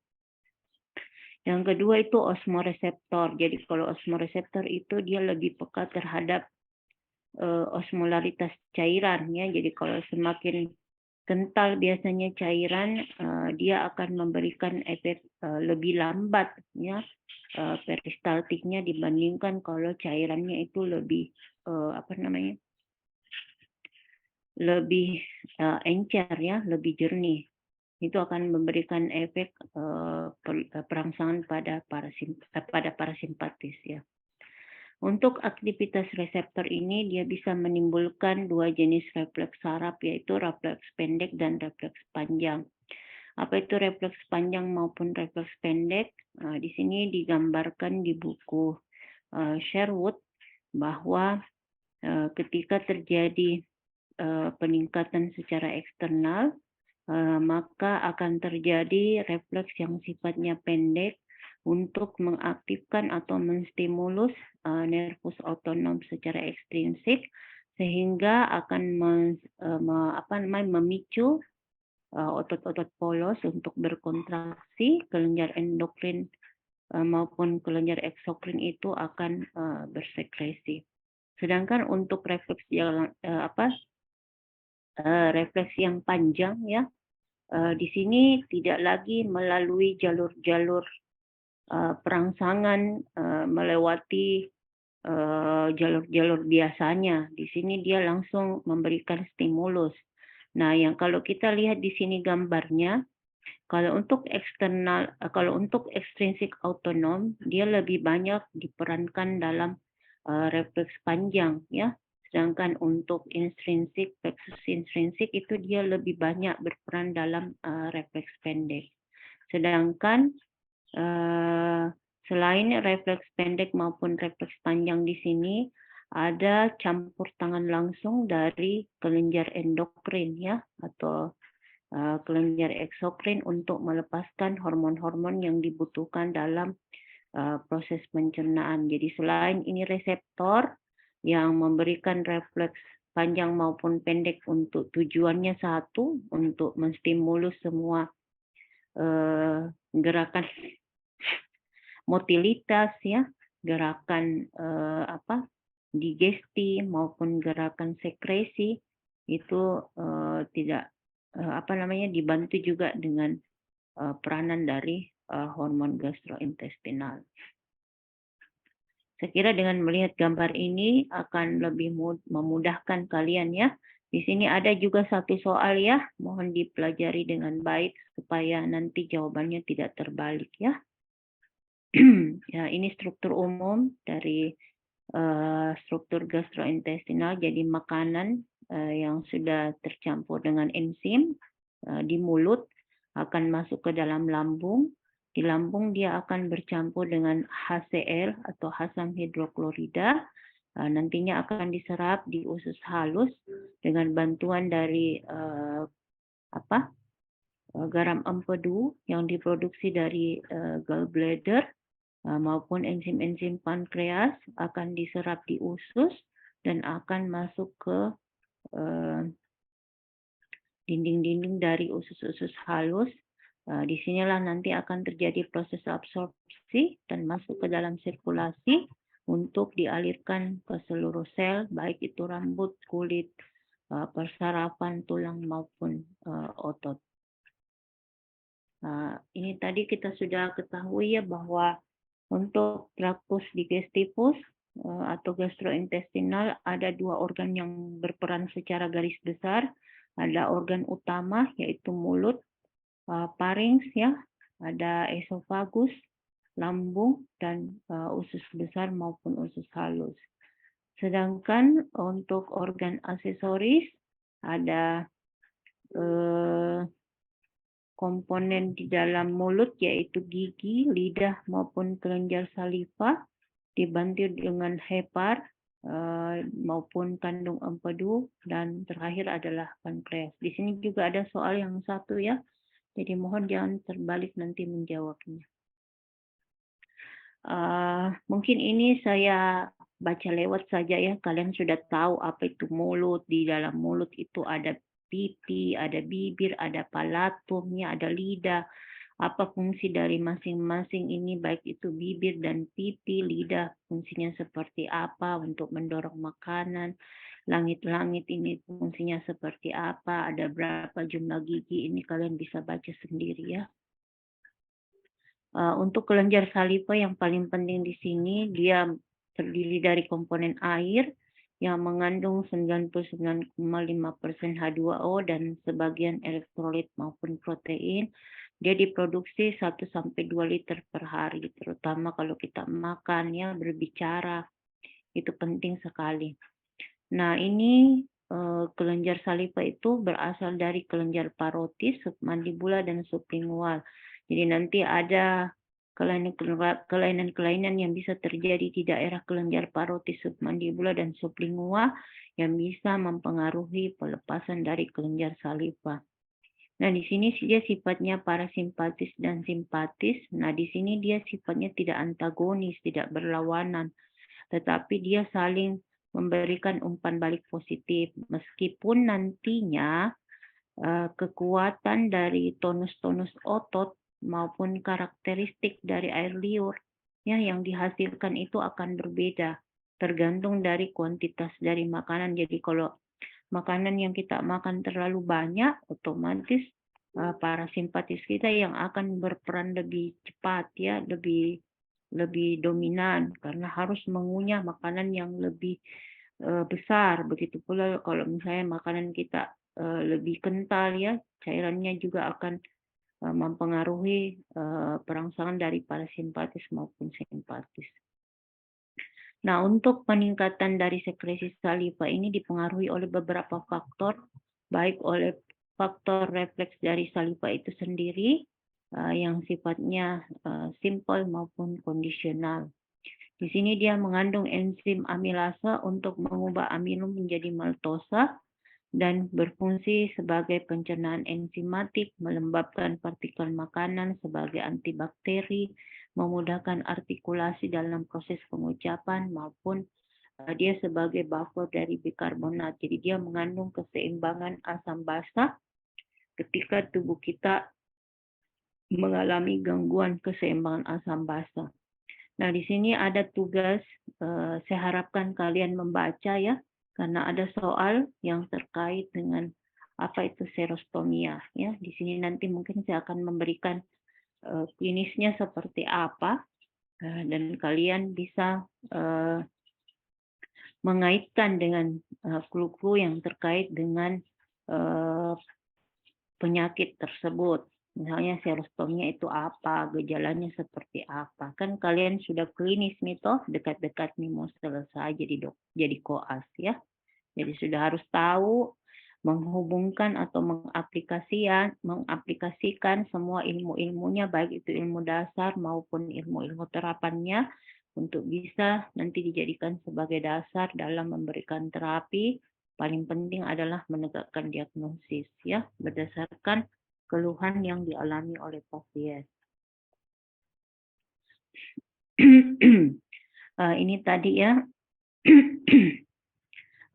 A: Yang kedua itu osmoreseptor. Jadi kalau osmoreseptor itu dia lebih peka terhadap osmolaritas cairan ya. Jadi kalau semakin kental biasanya cairan, dia akan memberikan efek lebih lambat ya peristaltiknya dibandingkan kalau cairannya itu lebih lebih encer ya, lebih jernih. Itu akan memberikan efek perangsangan pada parasimpatis ya. Untuk aktivitas reseptor ini dia bisa menimbulkan dua jenis refleks saraf, yaitu refleks pendek dan refleks panjang. Apa itu refleks panjang maupun refleks pendek? Di sini digambarkan di buku Sherwood bahwa ketika terjadi peningkatan secara eksternal, maka akan terjadi refleks yang sifatnya pendek untuk mengaktifkan atau menstimulus nervus otonom secara ekstrinsik, sehingga akan memicu otot-otot polos untuk berkontraksi. Kelenjar endokrin maupun kelenjar eksokrin itu akan bersekresi. Sedangkan untuk refleks yang refleks yang panjang ya, di sini tidak lagi melalui jalur-jalur perangsangan melewati jalur-jalur biasanya. Di sini dia langsung memberikan stimulus. Nah, yang kalau kita lihat di sini gambarnya, kalau untuk eksternal, kalau untuk ekstrinsik autonom, dia lebih banyak diperankan dalam refleks panjang ya. Sedangkan untuk intrinsik versus intrinsik itu dia lebih banyak berperan dalam refleks pendek. Sedangkan selain refleks pendek maupun refleks panjang di sini, ada campur tangan langsung dari kelenjar endokrin ya, atau kelenjar eksokrin untuk melepaskan hormon-hormon yang dibutuhkan dalam proses pencernaan. Jadi selain ini reseptor yang memberikan refleks panjang maupun pendek untuk tujuannya satu, untuk menstimulus semua gerakan motilitas ya, gerakan digesti maupun gerakan sekresi itu tidak dibantu juga dengan peranan dari hormon gastrointestinal. Saya kira dengan melihat gambar ini akan lebih memudahkan kalian ya. Di sini ada juga satu soal ya, mohon dipelajari dengan baik supaya nanti jawabannya tidak terbalik ya. Ya, ini struktur umum dari struktur gastrointestinal, jadi makanan yang sudah tercampur dengan enzim di mulut akan masuk ke dalam lambung. Di lambung dia akan bercampur dengan HCl atau asam hidroklorida. Nantinya akan diserap di usus halus dengan bantuan dari garam empedu yang diproduksi dari gallbladder maupun enzim-enzim pankreas akan diserap di usus dan akan masuk ke dinding-dinding dari usus-usus halus. Disinilah nanti akan terjadi proses absorpsi dan masuk ke dalam sirkulasi untuk dialirkan ke seluruh sel, baik itu rambut, kulit, persarafan, tulang maupun otot. Ini tadi kita sudah ketahui ya bahwa untuk traktus digestivus atau gastrointestinal ada dua organ yang berperan secara garis besar. Ada organ utama yaitu mulut, pharynx ya, ada esofagus, lambung, dan usus besar maupun usus halus. Sedangkan untuk organ aksesoris ada komponen di dalam mulut yaitu gigi, lidah maupun kelenjar saliva, dibantu dengan hepar maupun kandung empedu, dan terakhir adalah pankreas. Di sini juga ada soal yang satu ya, jadi mohon jangan terbalik nanti menjawabnya. Mungkin ini saya baca lewat saja ya, kalian sudah tahu apa itu mulut. Di dalam mulut itu ada pipi, ada bibir, ada palatumnya, ada lidah. Apa fungsi dari masing-masing ini, baik itu bibir dan pipi, lidah fungsinya seperti apa untuk mendorong makanan, langit-langit ini fungsinya seperti apa, ada berapa jumlah gigi, ini kalian bisa baca sendiri ya. Untuk kelenjar saliva yang paling penting di sini, dia terdiri dari komponen air yang mengandung 99,5% H2O dan sebagian elektrolit maupun protein. Dia diproduksi 1-2 liter per hari, terutama kalau kita makan ya, berbicara. Itu penting sekali. Nah, ini kelenjar saliva itu berasal dari kelenjar parotis, submandibula, dan sublingual. Jadi nanti ada kelainan-kelainan yang bisa terjadi di daerah kelenjar parotis, submandibula, dan sublingual yang bisa mempengaruhi pelepasan dari kelenjar saliva. Nah, di sini dia sifatnya parasimpatis dan simpatis. Nah, di sini dia sifatnya tidak antagonis, tidak berlawanan, tetapi dia saling memberikan umpan balik positif. Meskipun nantinya kekuatan dari tonus-tonus otot maupun karakteristik dari air liur ya yang dihasilkan itu akan berbeda tergantung dari kuantitas dari makanan. Jadi kalau makanan yang kita makan terlalu banyak, otomatis parasimpatis kita yang akan berperan lebih cepat ya, lebih dominan karena harus mengunyah makanan yang lebih besar. Begitu pula kalau misalnya makanan kita lebih kental ya, cairannya juga akan mempengaruhi perangsangan dari parasimpatis maupun simpatis. Nah, untuk peningkatan dari sekresi saliva ini dipengaruhi oleh beberapa faktor, baik oleh faktor refleks dari saliva itu sendiri yang sifatnya simple maupun kondisional. Di sini dia mengandung enzim amilase untuk mengubah amilum menjadi maltosa dan berfungsi sebagai pencernaan enzimatik, melembabkan partikel makanan sebagai antibakteri, memudahkan artikulasi dalam proses pengucapan maupun dia sebagai buffer dari bikarbonat. Jadi dia mengandung keseimbangan asam basa ketika tubuh kita mengalami gangguan keseimbangan asam basa. Nah, di sini ada tugas, saya harapkan kalian membaca ya, karena ada soal yang terkait dengan apa itu serostomia ya. Di sini nanti mungkin saya akan memberikan klinisnya seperti apa dan kalian bisa mengaitkan dengan clue-clue yang terkait dengan penyakit tersebut. Misalnya serostomia itu apa, gejalanya seperti apa. Kan kalian sudah klinis nih toh, dekat-dekat nih mau selesai jadi koas ya. Jadi sudah harus tahu menghubungkan atau mengaplikasikan semua ilmu-ilmunya, baik itu ilmu dasar maupun ilmu-ilmu terapannya untuk bisa nanti dijadikan sebagai dasar dalam memberikan terapi. Paling penting adalah menegakkan diagnosis ya berdasarkan keluhan yang dialami oleh pasien. Ini tadi ya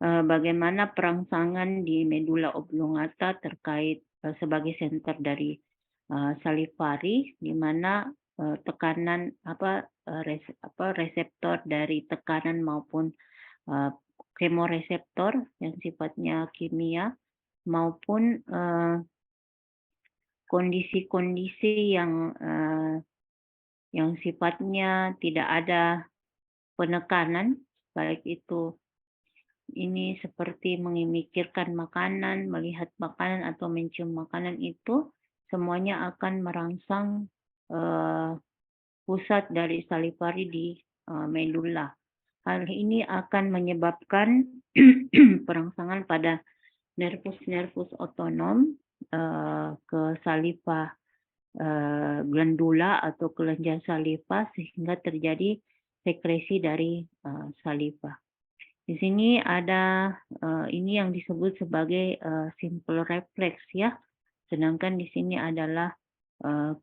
A: bagaimana perangsangan di medula oblongata terkait sebagai senter dari salivari, di mana tekanan reseptor dari tekanan maupun kemoreseptor yang sifatnya kimia maupun kondisi-kondisi yang sifatnya tidak ada penekanan, baik itu ini seperti memikirkan makanan, melihat makanan atau mencium makanan itu semuanya akan merangsang pusat dari salivari di medula. Hal ini akan menyebabkan perangsangan pada nervus otonom ke saliva glandula atau kelenjar saliva sehingga terjadi sekresi dari saliva. Di sini ada ini yang disebut sebagai simple reflex ya. Sedangkan di sini adalah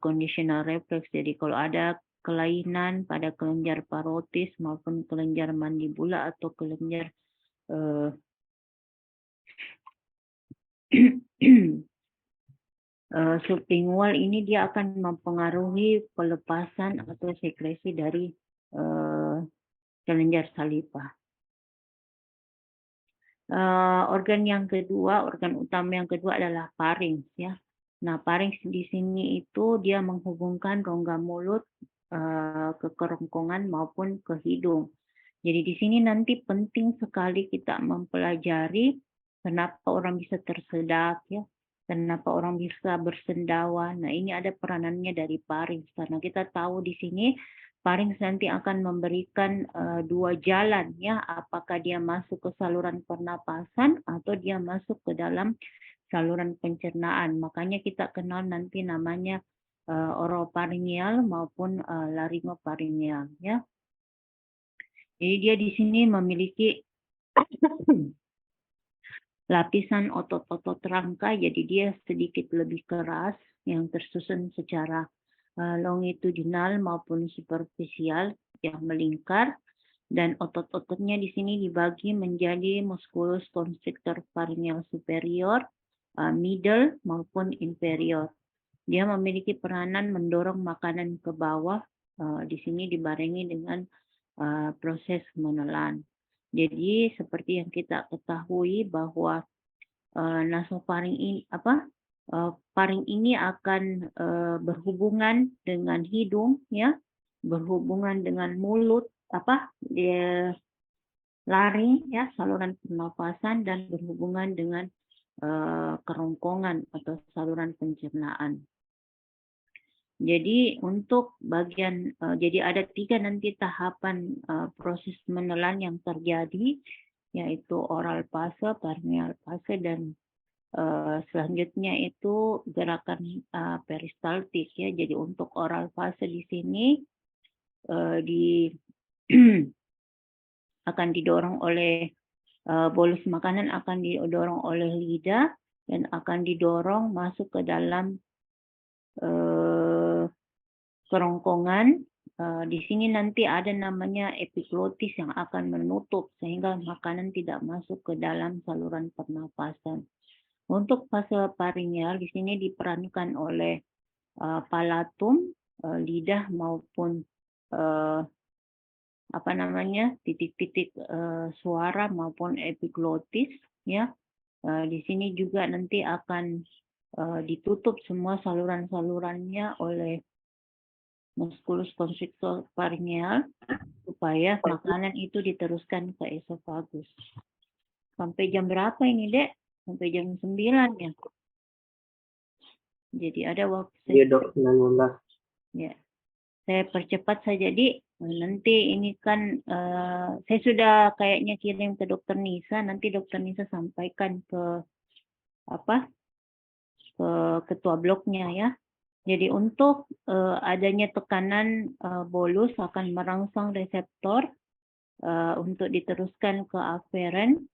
A: conditional reflex. Jadi kalau ada kelainan pada kelenjar parotis maupun kelenjar mandibula atau kelenjar sublingual ini dia akan mempengaruhi pelepasan atau sekresi dari kelenjar saliva. Organ yang kedua, organ utama yang kedua adalah pharynx ya. Nah, pharynx di sini itu dia menghubungkan rongga mulut ke kerongkongan maupun ke hidung. Jadi di sini nanti penting sekali kita mempelajari kenapa orang bisa tersedak ya, kenapa orang bisa bersendawa. Nah, ini ada peranannya dari pharynx karena kita tahu di sini nasofaring nanti akan memberikan dua jalan ya, apakah dia masuk ke saluran pernapasan atau dia masuk ke dalam saluran pencernaan. Makanya kita kenal nanti namanya orofaringeal maupun laryngofaringeal ya. Jadi dia di sini memiliki lapisan otot-otot rangka, jadi dia sedikit lebih keras yang tersusun secara longitudinal maupun superficial yang melingkar, dan otot-ototnya di sini dibagi menjadi musculus constrictor pharyngeal superior, middle maupun inferior. Dia memiliki peranan mendorong makanan ke bawah, di sini dibarengi dengan proses menelan. Jadi seperti yang kita ketahui bahwa nasofaring ini faring ini akan berhubungan dengan hidung ya, berhubungan dengan mulut laring ya, saluran pernapasan, dan berhubungan dengan kerongkongan atau saluran pencernaan. Jadi untuk bagian jadi ada 3 nanti tahapan proses menelan yang terjadi, yaitu oral fase, pharyngeal fase, dan selanjutnya itu gerakan peristaltik ya. Jadi untuk oral fase di sini akan didorong oleh bolus makanan, akan didorong oleh lidah dan akan didorong masuk ke dalam kerongkongan. Di sini nanti ada namanya epiglotis yang akan menutup sehingga makanan tidak masuk ke dalam saluran pernapasan. Untuk fase pharyngeal di sini diperankan oleh palatum, lidah maupun titik-titik suara maupun epiglotis ya. Di sini juga nanti akan ditutup semua saluran-salurannya oleh musculus constrictor pharyngeal supaya makanan itu diteruskan ke esofagus. Sampai jam berapa ini, Dek? Sampai jam 9 ya. Jadi ada waktu.
B: Iya, Dok, 19.
A: Ya. Saya percepat saja, Dik. Nanti ini kan saya sudah kayaknya kirim ke Dokter Nisa, nanti Dokter Nisa sampaikan ke ke ketua bloknya ya. Jadi untuk adanya tekanan bolus akan merangsang reseptor untuk diteruskan ke aferen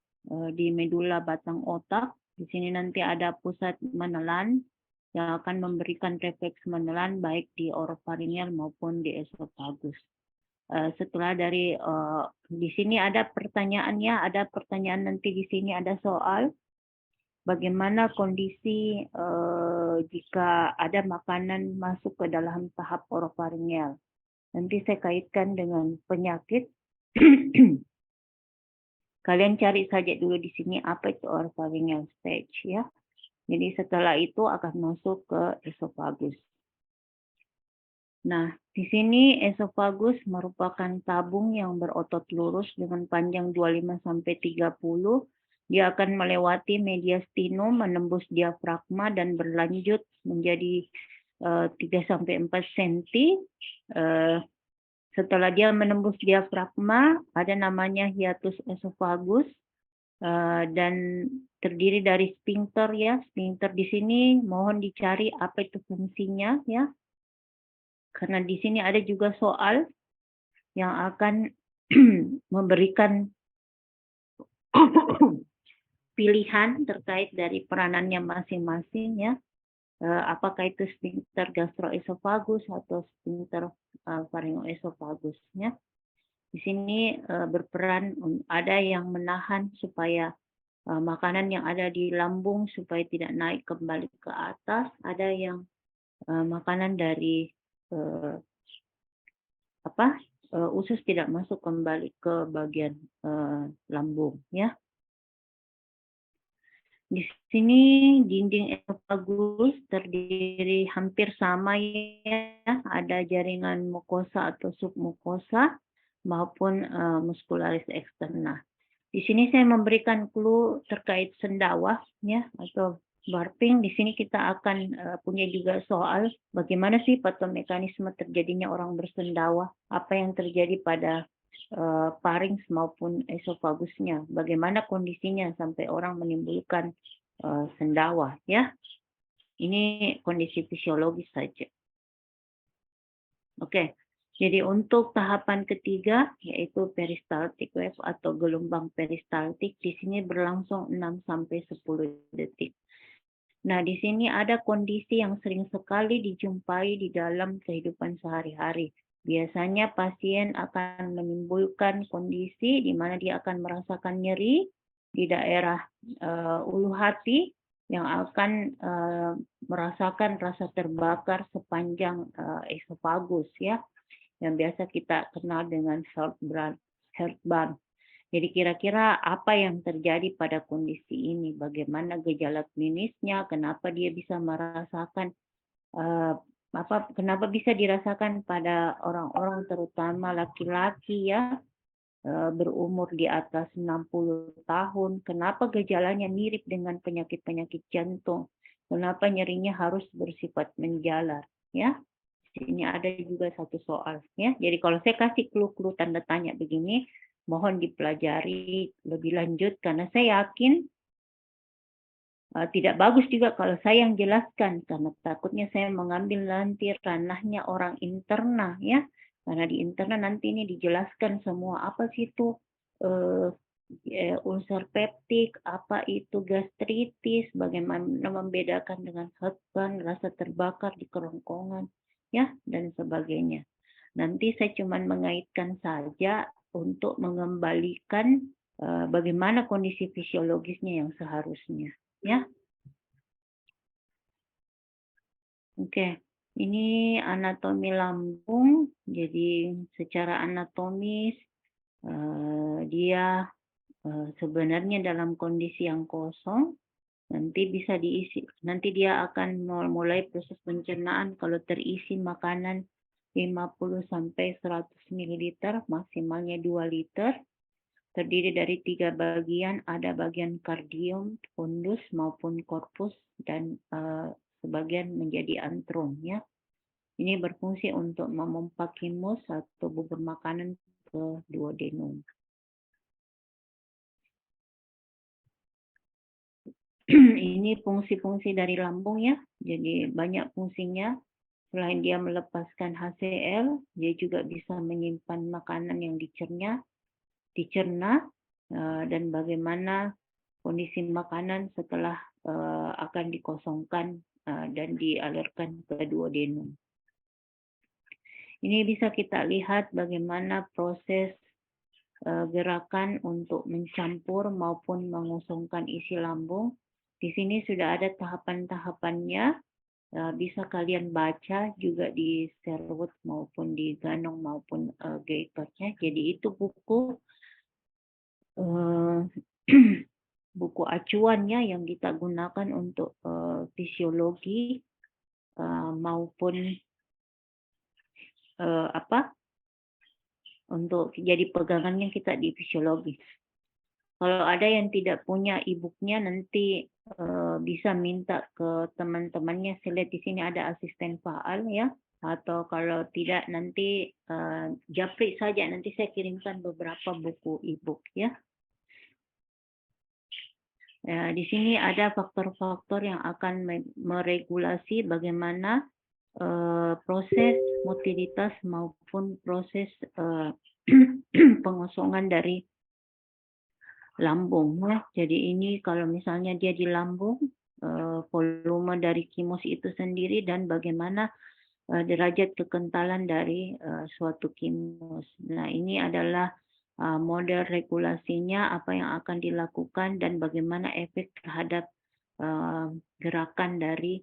A: di medula batang otak. Di sini nanti ada pusat menelan yang akan memberikan refleks menelan baik di oropharyngeal maupun di esofagus. Setelah dari di sini ada pertanyaannya, ada pertanyaan nanti di sini ada soal bagaimana kondisi jika ada makanan masuk ke dalam tahap oropharyngeal. Nanti saya kaitkan dengan penyakit. Kalian cari saja dulu di sini apa itu oropharyngeal stage ya. Jadi setelah itu akan masuk ke esofagus. Nah, di sini esofagus merupakan tabung yang berotot lurus dengan panjang 25 sampai 30. Dia akan melewati mediastinum, menembus diafragma dan berlanjut menjadi 3 sampai 4 cm. Setelah dia menembus diafragma, ada namanya hiatus esofagus dan terdiri dari sphincter ya. Sphincter di sini mohon dicari apa itu fungsinya ya. Karena di sini ada juga soal yang akan memberikan pilihan terkait dari peranannya masing-masing ya. Apakah itu sphincter gastroesofagus atau sphincter pharyngoesophagus ya. Di sini berperan ada yang menahan supaya makanan yang ada di lambung supaya tidak naik kembali ke atas, ada yang makanan dari usus tidak masuk kembali ke bagian lambung ya. Di sini dinding esofagus terdiri hampir sama ya, ada jaringan mukosa atau submukosa maupun muscularis externa. Di sini saya memberikan clue terkait sendawa ya, atau Burping, di sini kita akan punya juga soal bagaimana sih patomekanisme terjadinya orang bersendawa, apa yang terjadi pada pharynx maupun esofagusnya, bagaimana kondisinya sampai orang menimbulkan sendawa, ya. Ini kondisi fisiologis saja. Oke, jadi untuk tahapan ketiga yaitu peristaltik wave atau gelombang peristaltik, di sini berlangsung 6-10 detik. Nah, di sini ada kondisi yang sering sekali dijumpai di dalam kehidupan sehari-hari. Biasanya pasien akan menimbulkan kondisi di mana dia akan merasakan nyeri di daerah ulu hati, yang akan merasakan rasa terbakar sepanjang esofagus, ya, yang biasa kita kenal dengan heartburn. Jadi kira-kira apa yang terjadi pada kondisi ini? Bagaimana gejala klinisnya? Kenapa dia bisa merasakan kenapa bisa dirasakan pada orang-orang terutama laki-laki, ya, berumur di atas 60 tahun? Kenapa gejalanya mirip dengan penyakit-penyakit jantung? Kenapa nyerinya harus bersifat menjalar, ya? Ini ada juga satu soal, ya. Jadi kalau saya kasih clue-clue tanda tanya begini, mohon dipelajari lebih lanjut karena saya yakin tidak bagus juga kalau saya yang jelaskan, karena takutnya saya mengambil nanti ranahnya orang interna, ya. Karena di interna nanti ini dijelaskan semua apa sih itu ulcer peptik, apa itu gastritis, bagaimana membedakan dengan heartburn, rasa terbakar di kerongkongan, ya, dan sebagainya. Nanti saya cuma mengaitkan saja untuk mengembalikan bagaimana kondisi fisiologisnya yang seharusnya, ya. Oke, ini anatomi lambung. Jadi secara anatomis dia sebenarnya dalam kondisi yang kosong. Nanti bisa diisi, nanti dia akan mulai proses pencernaan kalau terisi makanan 50-100 ml, maksimalnya 2 liter. Terdiri dari 3 bagian, ada bagian kardium, fundus maupun korpus, dan sebagian menjadi antrum, ya. Ini berfungsi untuk memompa kimus atau bubur makanan ke duodenum. Ini fungsi-fungsi dari lambung, ya. Jadi banyak fungsinya. Selain dia melepaskan HCl, dia juga bisa menyimpan makanan yang dicerna, dan bagaimana kondisi makanan setelah akan dikosongkan dan dialirkan ke duodenum. Ini bisa kita lihat bagaimana proses gerakan untuk mencampur maupun mengosongkan isi lambung. Di sini sudah ada tahapan-tahapannya. Bisa kalian baca juga di Sherwood maupun di Ganong maupun Gatornya. Jadi itu buku buku acuannya yang kita gunakan untuk fisiologi maupun untuk jadi pegangannya kita di fisiologi. Kalau ada yang tidak punya e-booknya, nanti bisa minta ke teman-temannya. Saya lihat di sini ada asisten faal, ya. Atau kalau tidak nanti japri saja, nanti saya kirimkan beberapa buku e-book, ya. Di sini ada faktor-faktor yang akan meregulasi bagaimana proses motilitas maupun proses pengosongan dari lambung, ya. Jadi ini kalau misalnya dia di lambung, volume dari kimus itu sendiri dan bagaimana derajat kekentalan dari suatu kimus. Nah, ini adalah model regulasinya, apa yang akan dilakukan dan bagaimana efek terhadap gerakan dari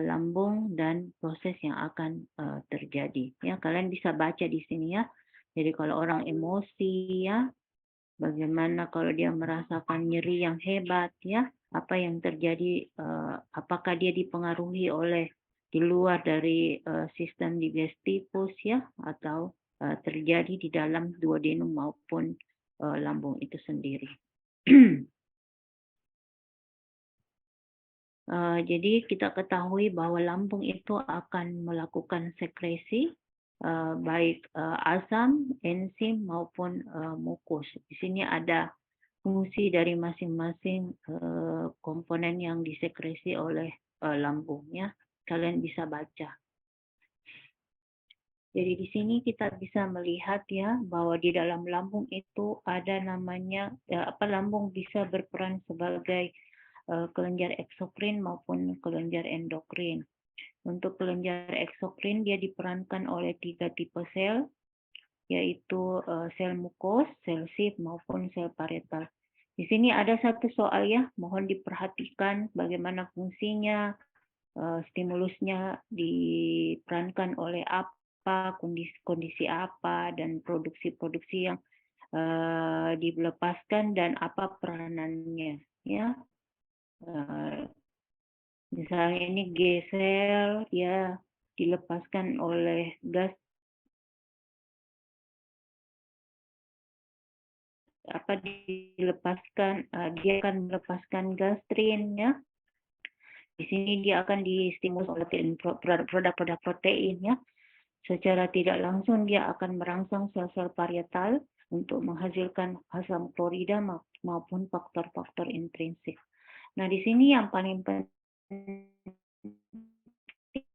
A: lambung dan proses yang akan terjadi. Ya, kalian bisa baca di sini, ya. Jadi kalau orang emosi, ya, bagaimana kalau dia merasakan nyeri yang hebat, ya, apa yang terjadi, apakah dia dipengaruhi oleh di luar dari sistem digestivus, ya, atau terjadi di dalam duodenum maupun lambung itu sendiri. Jadi kita ketahui bahwa lambung itu akan melakukan sekresi baik asam, enzim maupun mukus. Di sini ada fungsi dari masing-masing komponen yang disekresi oleh lambung ya. Kalian bisa baca. Jadi di sini kita bisa melihat ya bahwa di dalam lambung itu ada namanya lambung bisa berperan sebagai kelenjar eksokrin maupun kelenjar endokrin. Untuk kelenjar eksokrin dia diperankan oleh 3 tipe sel, yaitu sel mukos, sel sif maupun sel parietal. Di sini ada satu soal ya, mohon diperhatikan bagaimana fungsinya, stimulusnya diperankan oleh apa, kondisi apa, dan produksi-produksi yang dilepaskan dan apa peranannya ya. Misalnya ini gesel ya dilepaskan oleh gas dia akan melepaskan gastrin ya. Di sini dia akan distimulus oleh produk-produk protein ya. Secara tidak langsung dia akan merangsang sel-sel parietal untuk menghasilkan asam klorida maupun faktor-faktor intrinsik. Nah, di sini yang paling penting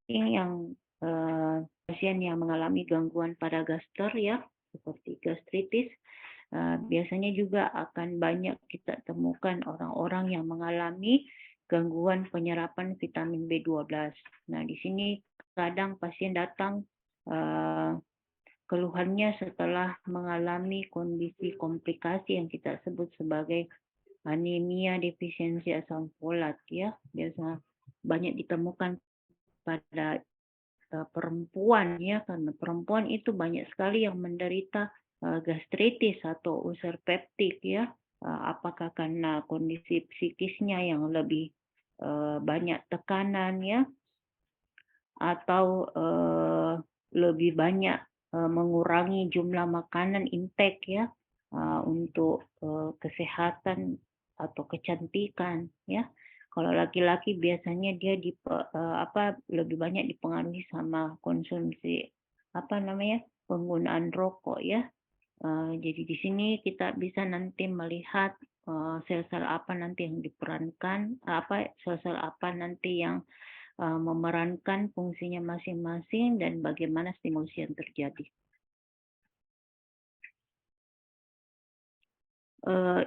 A: yang pasien yang mengalami gangguan pada gaster ya, seperti gastritis, biasanya juga akan banyak kita temukan orang-orang yang mengalami gangguan penyerapan vitamin B12. Nah, di sini kadang pasien datang keluhannya setelah mengalami kondisi komplikasi yang kita sebut sebagai anemia defisiensi asam folat ya. Biasa banyak ditemukan pada perempuan ya, karena perempuan itu banyak sekali yang menderita gastritis atau ulcer peptik ya. Apakah karena kondisi psikisnya yang lebih banyak tekanan ya, atau lebih banyak mengurangi jumlah makanan intake ya untuk kesehatan atau kecantikan ya. Kalau laki-laki biasanya dia lebih banyak dipengaruhi sama konsumsi penggunaan rokok ya. Jadi di sini kita bisa nanti melihat sel-sel apa nanti yang diperankan, sel-sel apa nanti yang memerankan fungsinya masing-masing dan bagaimana stimulus yang terjadi.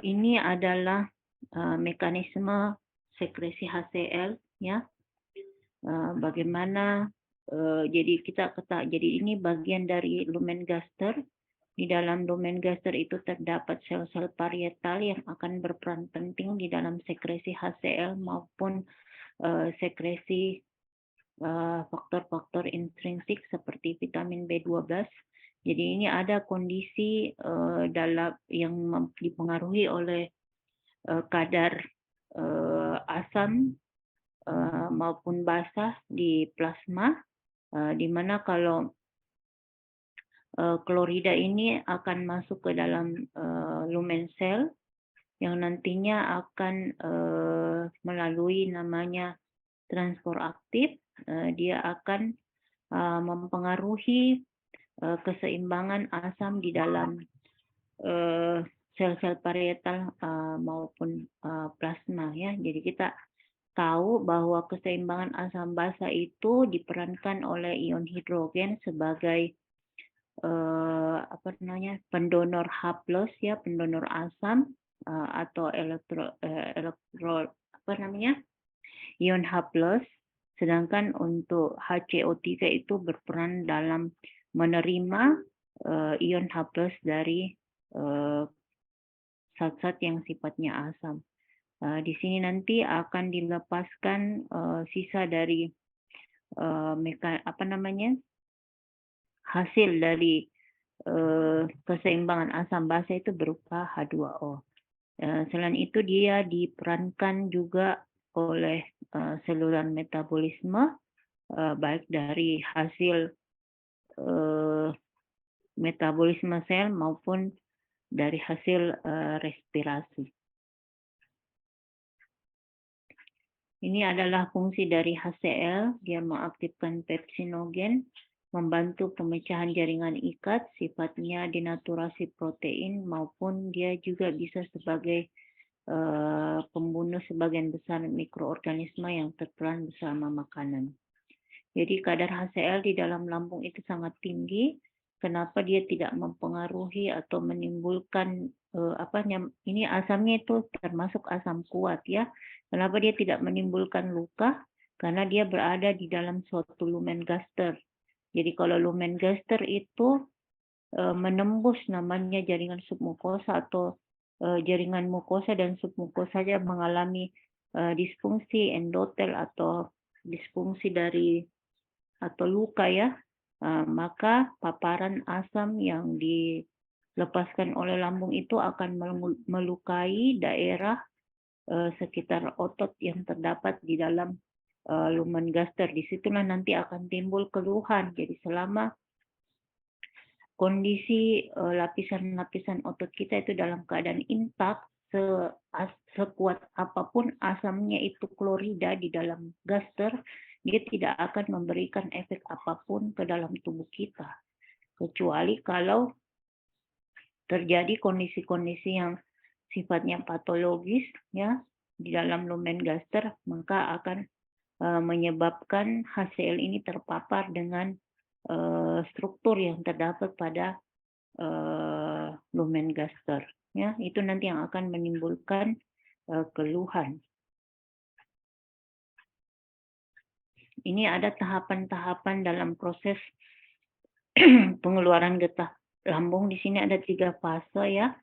A: Ini adalah mekanisme sekresi HCl ya. Bagaimana jadi ini bagian dari lumen gaster. Di dalam lumen gaster itu terdapat sel-sel parietal yang akan berperan penting di dalam sekresi HCl maupun sekresi faktor-faktor intrinsik seperti vitamin B12. Jadi ini ada kondisi dalam yang dipengaruhi oleh kadar asam maupun basa di plasma, di mana kalau klorida ini akan masuk ke dalam lumen sel yang nantinya akan melalui namanya transport aktif, dia akan mempengaruhi keseimbangan asam di dalam sel-sel parietal maupun plasma ya. Jadi kita tahu bahwa keseimbangan asam basa itu diperankan oleh ion hidrogen sebagai pendonor H+ ya, pendonor asam atau ion H+, sedangkan untuk HCO3 itu berperan dalam menerima ion H+ dari zat-zat yang sifatnya asam. Di sini nanti akan dilepaskan sisa dari hasil dari keseimbangan asam basa itu berupa H2O. Selain itu dia diperankan juga oleh saluran metabolisme baik dari hasil metabolisme sel maupun dari hasil respirasi. Ini adalah fungsi dari HCl, dia mengaktifkan pepsinogen, membantu pemecahan jaringan ikat, sifatnya denaturasi protein, maupun dia juga bisa sebagai pembunuh sebagian besar mikroorganisme yang tertelan bersama makanan. Jadi kadar HCl di dalam lambung itu sangat tinggi. Kenapa dia tidak mempengaruhi atau menimbulkan ini asamnya itu termasuk asam kuat ya. Kenapa dia tidak menimbulkan luka? Karena dia berada di dalam suatu lumen gaster. Jadi kalau lumen gaster itu menembus namanya jaringan submukosa atau jaringan mukosa dan submukosa saja mengalami disfungsi endotel atau disfungsi dari atau luka ya, maka paparan asam yang dilepaskan oleh lambung itu akan melukai daerah sekitar otot yang terdapat di dalam lumen gaster. Disitulah nanti akan timbul keluhan. Jadi selama kondisi lapisan-lapisan otot kita itu dalam keadaan intak, sekuat apapun asamnya itu klorida di dalam gaster, dia tidak akan memberikan efek apapun ke dalam tubuh kita. Kecuali kalau terjadi kondisi-kondisi yang sifatnya patologis ya di dalam lumen gaster, maka akan menyebabkan HCl ini terpapar dengan struktur yang terdapat pada lumen gaster. Ya, itu nanti yang akan menimbulkan keluhan. Ini ada tahapan-tahapan dalam proses pengeluaran getah lambung. Di sini ada 3 fase ya.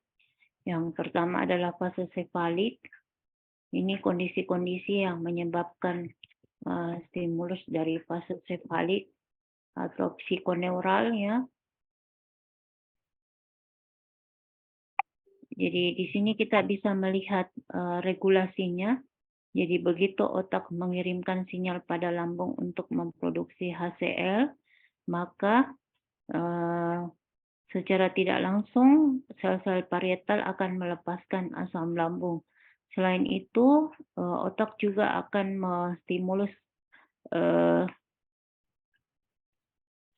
A: Yang pertama adalah fase sefalik. Ini kondisi-kondisi yang menyebabkan stimulus dari fase sefalik atau psikoneural ya. Jadi di sini kita bisa melihat regulasinya. Jadi begitu otak mengirimkan sinyal pada lambung untuk memproduksi HCl, maka secara tidak langsung sel-sel parietal akan melepaskan asam lambung. Selain itu, otak juga akan menstimulus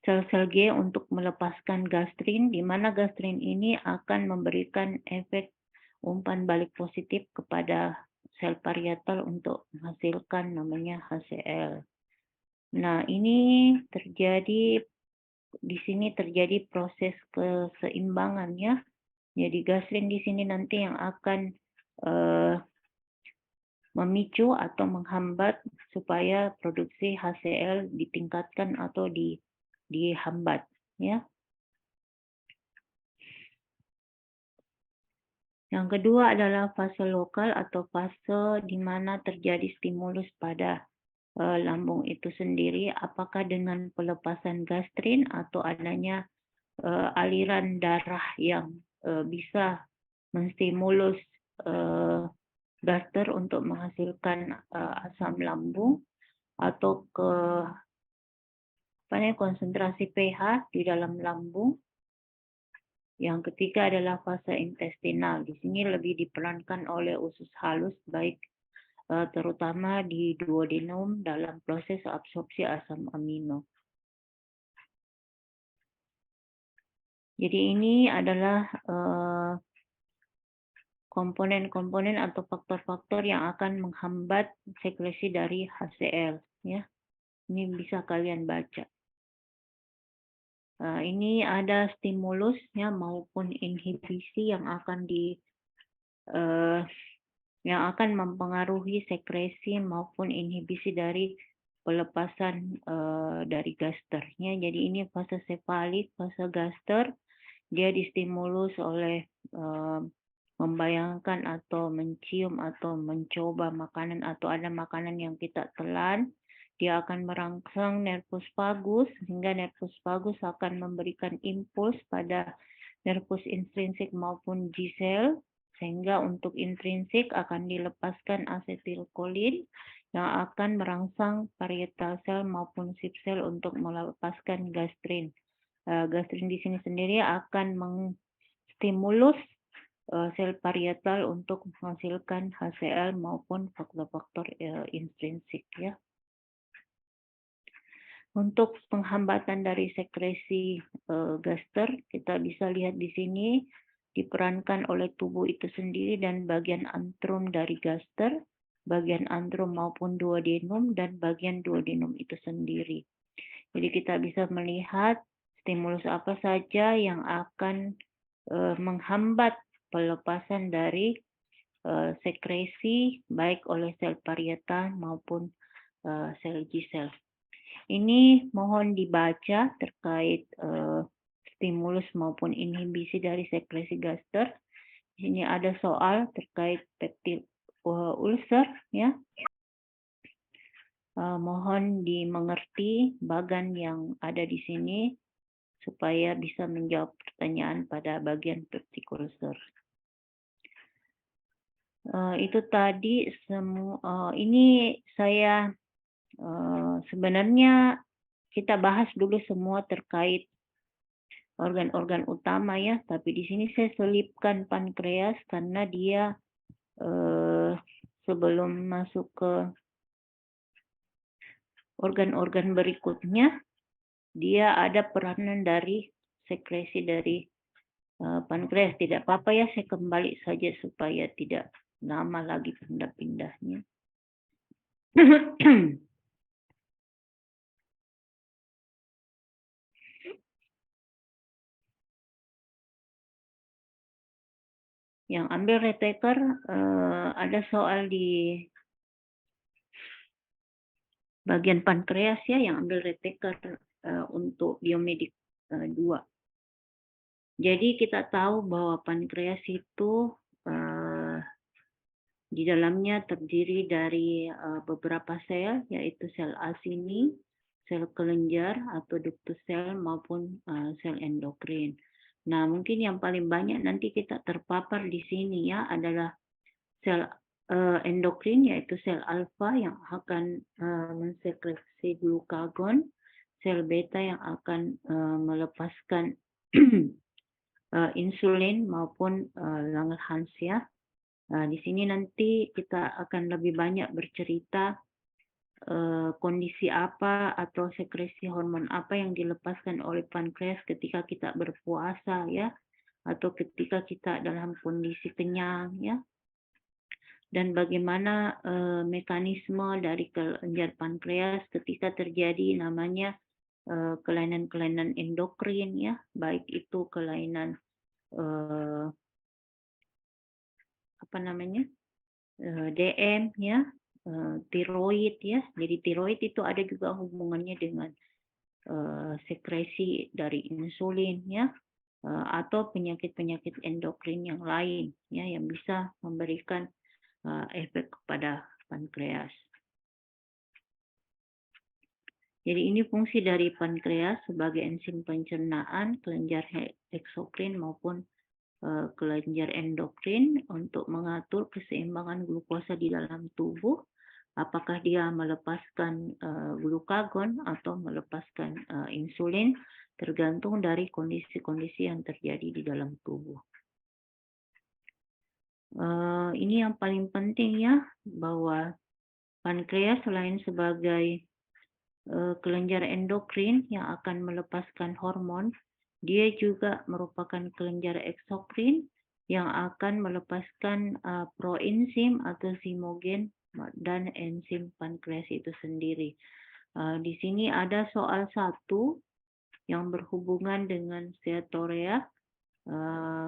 A: sel-sel G untuk melepaskan gastrin, di mana gastrin ini akan memberikan efek umpan balik positif kepada sel parietal untuk menghasilkan namanya HCl. Nah, ini terjadi di sini terjadi proses keseimbangan ya. Jadi gastrin di sini nanti yang akan memicu atau menghambat supaya produksi HCl ditingkatkan atau dihambat ya. Yang kedua adalah fase lokal atau fase di mana terjadi stimulus pada lambung itu sendiri, apakah dengan pelepasan gastrin atau adanya aliran darah yang bisa menstimulus gaster untuk menghasilkan asam lambung atau konsentrasi pH di dalam lambung. Yang ketiga adalah fase intestinal. Di sini lebih diperankan oleh usus halus, baik terutama di duodenum dalam proses absorpsi asam amino. Jadi ini adalah komponen-komponen atau faktor-faktor yang akan menghambat sekresi dari HCl. Ya, ini bisa kalian baca. Ini ada stimulusnya maupun inhibisi yang akan yang akan mempengaruhi sekresi maupun inhibisi dari pelepasan dari gasternya. Jadi ini fase sefalik, fase gaster, dia distimulus oleh membayangkan atau mencium atau mencoba makanan atau ada makanan yang kita telan. Dia akan merangsang nervus vagus, sehingga nervus vagus akan memberikan impuls pada nervus intrinsik maupun G-sel, sehingga untuk intrinsik akan dilepaskan asetilkolin yang akan merangsang parietal sel maupun sip sel untuk melepaskan gastrin. Gastrin di sini sendiri akan mengstimulus sel parietal untuk menghasilkan HCl maupun faktor-faktor intrinsik ya. Untuk penghambatan dari sekresi gaster, kita bisa lihat di sini diperankan oleh tubuh itu sendiri dan bagian antrum dari gaster, bagian antrum maupun duodenum, dan bagian duodenum itu sendiri. Jadi kita bisa melihat stimulus apa saja yang akan menghambat pelepasan dari sekresi baik oleh sel parietal maupun sel G-cell. Ini mohon dibaca terkait stimulus maupun inhibisi dari sekresi gaster. Di sini ada soal terkait peptide ulcer ya. Mohon dimengerti bagan yang ada di sini supaya bisa menjawab pertanyaan pada bagian peptide ulcer. Itu tadi semua. Ini saya sebenarnya kita bahas dulu semua terkait organ-organ utama ya, tapi di sini saya selipkan pankreas karena dia sebelum masuk ke organ-organ berikutnya, dia ada peranan dari sekresi dari pankreas. Tidak apa-apa ya, saya kembali saja supaya tidak lama lagi pindah-pindahnya. Yang ambil retaker, ada soal di bagian pankreas ya, yang ambil retaker untuk biomedik 2. Jadi kita tahu bahwa pankreas itu di dalamnya terdiri dari beberapa sel, yaitu sel asini, sel kelenjar atau ductus sel maupun sel endokrin. Nah, mungkin yang paling banyak nanti kita terpapar di sini ya adalah sel endokrin, yaitu sel alfa yang akan mensekresi glukagon, sel beta yang akan melepaskan insulin maupun Langerhans ya. Di sini nanti kita akan lebih banyak bercerita kondisi apa atau sekresi hormon apa yang dilepaskan oleh pankreas ketika kita berpuasa ya, atau ketika kita dalam kondisi kenyang ya, dan bagaimana mekanisme dari kelenjar pankreas ketika terjadi namanya kelainan-kelainan endokrin ya, baik itu kelainan DM ya, tiroid ya. Jadi tiroid itu ada juga hubungannya dengan sekresi dari insulin ya, atau penyakit-penyakit endokrin yang lain ya yang bisa memberikan efek kepada pankreas. Jadi ini fungsi dari pankreas sebagai enzim pencernaan kelenjar eksokrin maupun kelenjar endokrin untuk mengatur keseimbangan glukosa di dalam tubuh, apakah dia melepaskan glukagon atau melepaskan insulin, tergantung dari kondisi-kondisi yang terjadi di dalam tubuh. Ini yang paling penting ya, bahwa pankreas selain sebagai kelenjar endokrin yang akan melepaskan hormon, dia juga merupakan kelenjar eksokrin yang akan melepaskan proenzim atau zimogen dan enzim pankreas itu sendiri. Di sini ada soal 1 yang berhubungan dengan steatorea.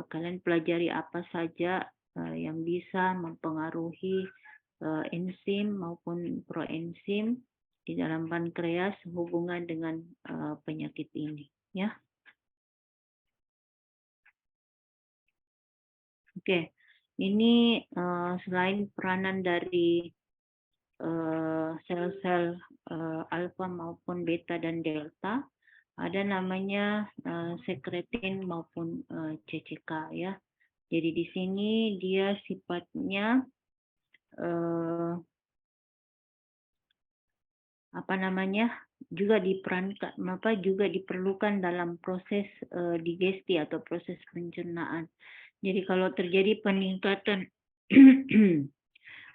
A: Kalian pelajari apa saja yang bisa mempengaruhi enzim maupun proenzim di dalam pankreas hubungan dengan penyakit ini ya. Oke, ini selain peranan dari sel-sel alfa maupun beta dan delta, ada namanya sekretin maupun CCK ya. Jadi di sini dia sifatnya juga diperankan juga diperlukan dalam proses digesti atau proses pencernaan. Jadi kalau terjadi peningkatan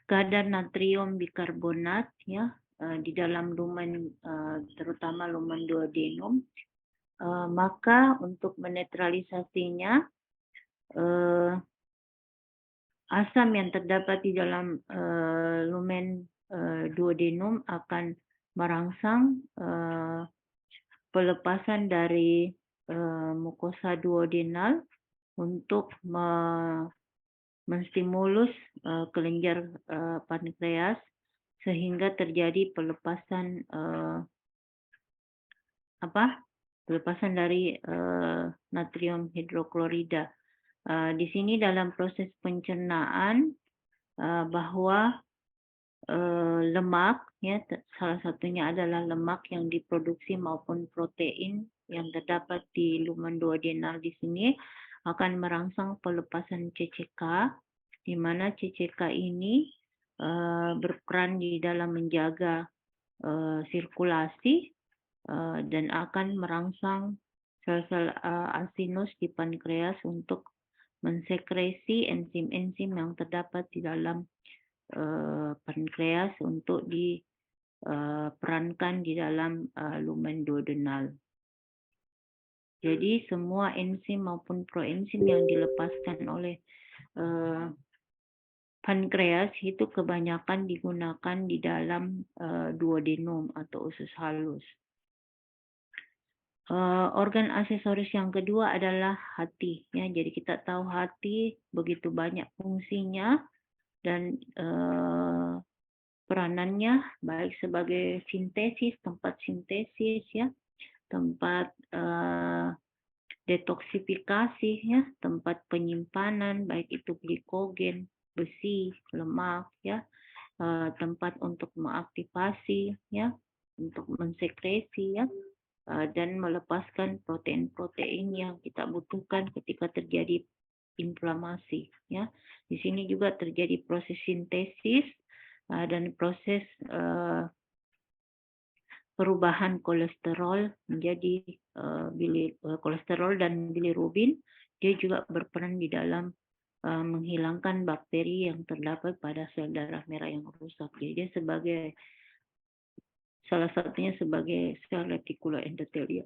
A: kadar natrium bikarbonat ya di dalam lumen terutama lumen duodenum, maka untuk menetralisasinya asam yang terdapat di dalam lumen duodenum akan merangsang pelepasan dari mukosa duodenal untuk menstimulus kelenjar pankreas sehingga terjadi pelepasan pelepasan dari natrium hidroklorida. Di sini dalam proses pencernaan bahwa lemak ya salah satunya adalah lemak yang diproduksi maupun protein yang terdapat di lumen duodenal di sini akan merangsang pelepasan CCK, di mana CCK ini berperan di dalam menjaga sirkulasi dan akan merangsang sel-sel asinus di pankreas untuk mensekresi enzim-enzim yang terdapat di dalam pankreas untuk diperankan di dalam lumen duodenal. Jadi semua enzim maupun proenzim yang dilepaskan oleh pankreas itu kebanyakan digunakan di dalam duodenum atau usus halus. Organ aksesoris yang kedua adalah hati ya. Jadi kita tahu hati begitu banyak fungsinya dan peranannya baik sebagai tempat sintesis ya, tempat detoksifikasi ya, tempat penyimpanan baik itu glikogen, besi, lemak ya, tempat untuk mengaktifasi ya, untuk mensekresi ya, dan melepaskan protein-protein yang kita butuhkan ketika terjadi inflamasi ya. Di sini juga terjadi proses sintesis dan proses perubahan kolesterol menjadi kolesterol dan bilirubin. Dia juga berperan di dalam menghilangkan bakteri yang terdapat pada sel darah merah yang rusak. Jadi dia salah satunya sebagai sel reticular endothelium.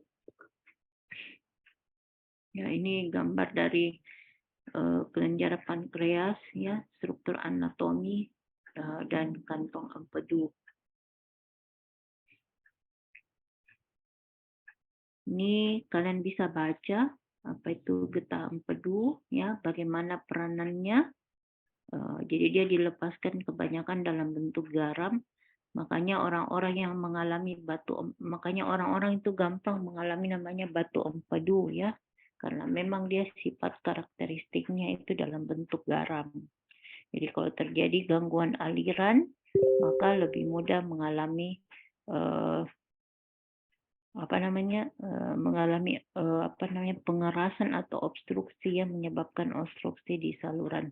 A: Ya, ini gambar dari kelenjar pankreas ya, struktur anatomi dan kantong empedu. Ini kalian bisa baca apa itu getah empedu ya, bagaimana peranannya. Jadi dia dilepaskan kebanyakan dalam bentuk garam. Makanya orang-orang itu gampang mengalami namanya batu empedu ya, karena memang dia sifat karakteristiknya itu dalam bentuk garam. Jadi kalau terjadi gangguan aliran, maka lebih mudah mengalami pengerasan atau obstruksi yang menyebabkan obstruksi di saluran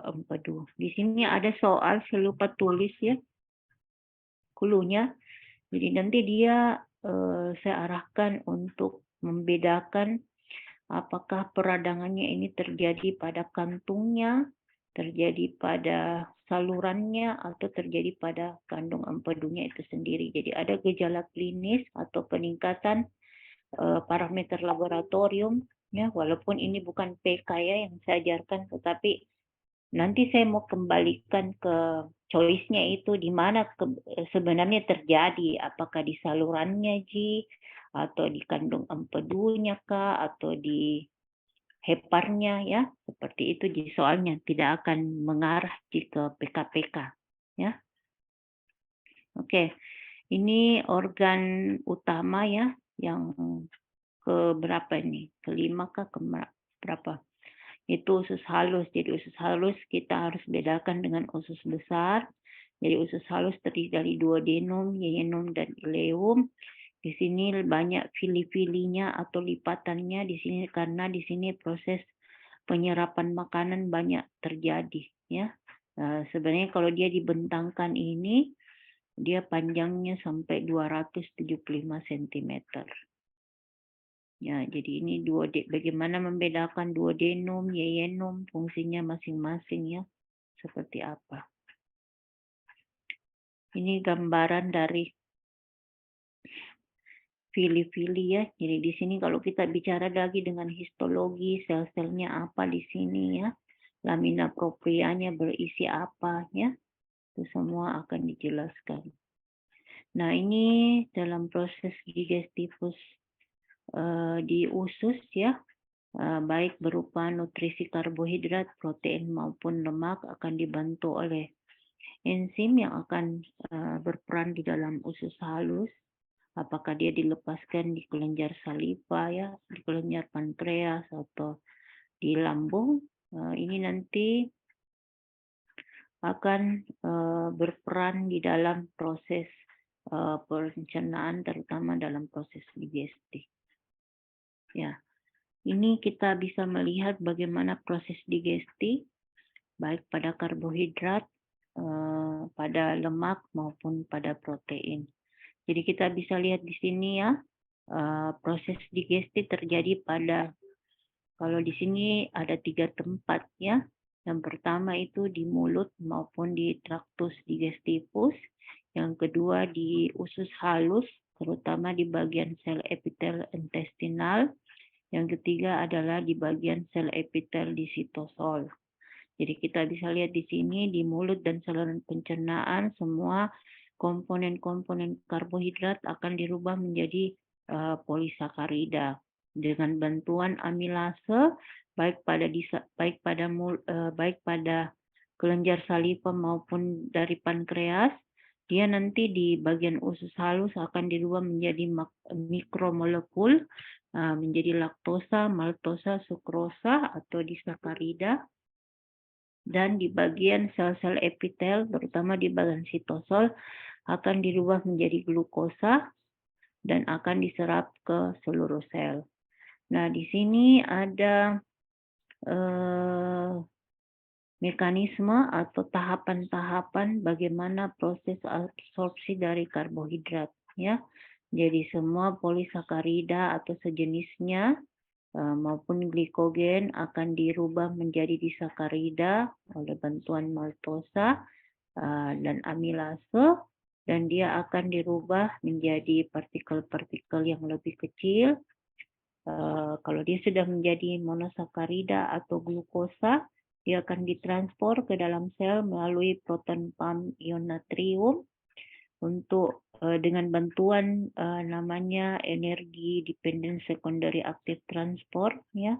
A: empedu. Di sini ada soal, saya lupa tulis ya cluenya. Jadi nanti saya arahkan untuk membedakan apakah peradangannya ini terjadi pada kantungnya, terjadi pada salurannya, atau terjadi pada kandung empedunya itu sendiri. Jadi ada gejala klinis atau peningkatan parameter laboratorium ya, walaupun ini bukan PK ya yang saya ajarkan, tetapi nanti saya mau kembalikan ke choice-nya itu di mana sebenarnya terjadi, apakah di salurannya atau di kandung empedunya kah, atau di heparnya ya, seperti itu di soalnya, tidak akan mengarah ke PK-PK ya. Oke, ini organ utama ya, yang keberapa ini? Kelima kah keberapa? Itu usus halus. Jadi usus halus kita harus bedakan dengan usus besar. Jadi usus halus terdiri dari duodenum, yeyenum, dan ileum. Di sini banyak fili-filinya atau lipatannya di sini karena di sini proses penyerapan makanan banyak terjadi ya. Sebenarnya kalau dia dibentangkan ini dia panjangnya sampai 275 cm. Ya, jadi ini bagaimana membedakan duodenum, yeyenum, fungsinya masing-masing ya, seperti apa. Ini gambaran dari fili-fili ya. Jadi di sini kalau kita bicara lagi dengan histologi, sel-selnya apa di sini ya, lamina proprianya berisi apa ya, itu semua akan dijelaskan. Nah, ini dalam proses digestivus di usus ya, baik berupa nutrisi karbohidrat, protein maupun lemak akan dibantu oleh enzim yang akan berperan di dalam usus halus. Apakah dia dilepaskan di kelenjar saliva ya, di kelenjar pankreas atau di lambung, ini nanti akan berperan di dalam proses pencernaan, terutama dalam proses digestif. Ya, ini kita bisa melihat bagaimana proses digesti, baik pada karbohidrat, pada lemak maupun pada protein. Jadi kita bisa lihat di sini ya, proses digesti terjadi pada, kalau di sini ada 3 tempat ya. Yang pertama itu di mulut maupun di traktus digestivus. Yang kedua di usus halus, terutama di bagian sel epitel intestinal. Yang ketiga adalah di bagian sel epitel di sitosol. Jadi kita bisa lihat di sini di mulut dan saluran pencernaan semua komponen-komponen karbohidrat akan dirubah menjadi polisakarida dengan bantuan amilase baik pada kelenjar saliva maupun dari pankreas. Dia nanti di bagian usus halus akan dirubah menjadi mikromolekul, menjadi laktosa, maltosa, sukrosa atau disakarida. Dan di bagian sel-sel epitel, terutama di bagian sitosol, akan dirubah menjadi glukosa dan akan diserap ke seluruh sel. Nah, di sini ada mekanisme atau tahapan-tahapan bagaimana proses absorpsi dari karbohidrat ya. Jadi semua polisakarida atau sejenisnya maupun glikogen akan dirubah menjadi disakarida oleh bantuan maltosa dan amilase, dan dia akan dirubah menjadi partikel-partikel yang lebih kecil. Kalau dia sudah menjadi monosakarida atau glukosa, dia akan ditransfer ke dalam sel melalui proton pump ion natrium untuk dengan bantuan namanya energi dependent secondary active transport ya,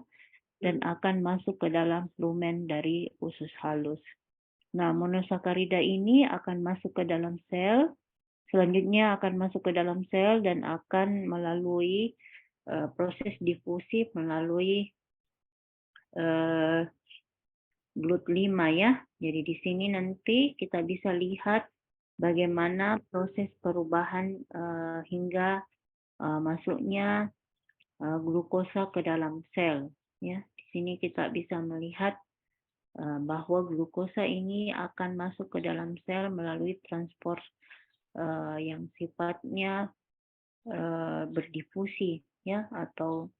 A: dan akan masuk ke dalam lumen dari usus halus. Nah, monosakarida ini akan masuk ke dalam sel, selanjutnya akan masuk ke dalam sel dan akan melalui proses difusi melalui GLUT5 ya. Jadi di sini nanti kita bisa lihat bagaimana proses perubahan hingga masuknya glukosa ke dalam sel ya. Di sini kita bisa melihat bahwa glukosa ini akan masuk ke dalam sel melalui transport yang sifatnya berdifusi ya, atau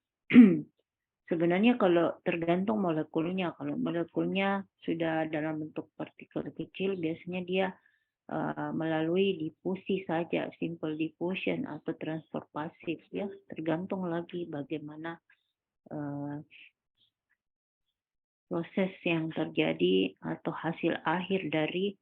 A: sebenarnya kalau tergantung molekulnya. Kalau molekulnya sudah dalam bentuk partikel kecil, biasanya dia melalui difusi saja, simple diffusion atau transfer pasif ya, tergantung lagi bagaimana proses yang terjadi atau hasil akhir dari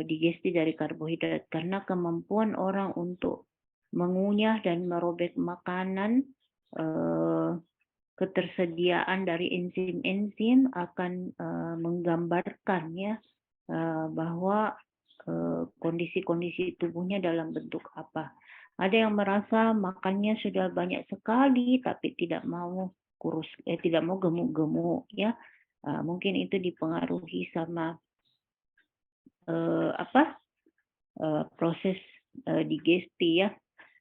A: digesti dari karbohidrat. Karena kemampuan orang untuk mengunyah dan merobek makanan, ketersediaan dari enzim-enzim akan menggambarkan ya bahwa kondisi-kondisi tubuhnya dalam bentuk apa. Ada yang merasa makannya sudah banyak sekali tapi tidak mau kurus, tidak mau gemuk-gemuk ya. Mungkin itu dipengaruhi sama proses digesti ya.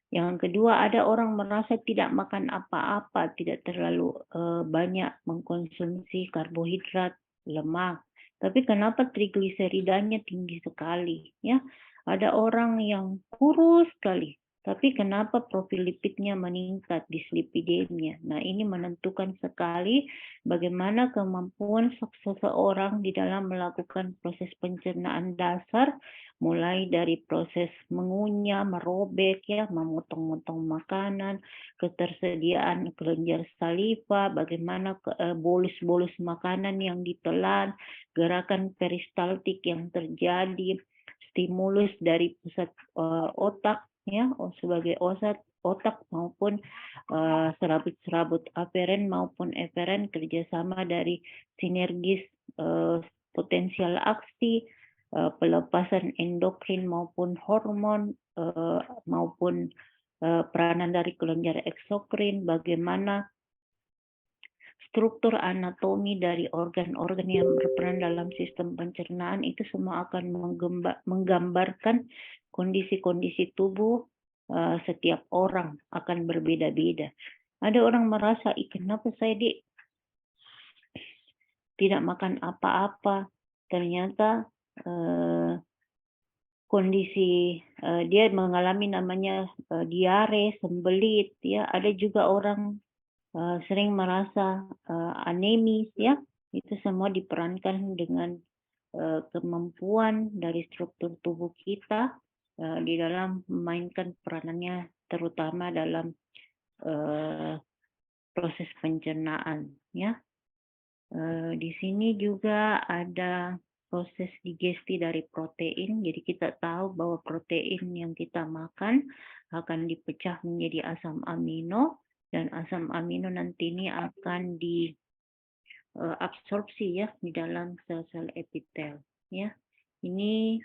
A: Yang kedua, ada orang merasa tidak makan apa-apa, tidak terlalu banyak mengkonsumsi karbohidrat, lemak. Tapi kenapa trigliseridanya tinggi sekali ya? Ada orang yang kurus sekali, tapi kenapa profil lipidnya meningkat, dislipidemia. Nah, ini menentukan sekali bagaimana kemampuan seseorang di dalam melakukan proses pencernaan dasar, mulai dari proses mengunyah, merobek ya, memotong-motong makanan, ketersediaan kelenjar saliva, bagaimana bolus-bolus makanan yang ditelan, gerakan peristaltik yang terjadi, stimulus dari pusat otak ya sebagai otak maupun serabut-serabut aferen maupun eferen, kerjasama dari sinergis potensial aksi, pelepasan endokrin maupun hormon, maupun peranan dari kelenjar eksokrin, bagaimana struktur anatomi dari organ-organ yang berperan dalam sistem pencernaan itu semua akan menggambarkan kondisi-kondisi tubuh setiap orang akan berbeda-beda. Ada orang merasa, kenapa saya tidak makan apa-apa? Ternyata kondisi dia mengalami namanya diare, sembelit, ya. Ada juga orang sering merasa anemis ya, itu semua diperankan dengan kemampuan dari struktur tubuh kita di dalam memainkan peranannya, terutama dalam proses pencernaan ya. Di sini juga ada proses digesti dari protein, jadi kita tahu bahwa protein yang kita makan akan dipecah menjadi asam amino, dan asam amino nanti ini akan diabsorpsi ya di dalam sel-sel epitel ya. Ini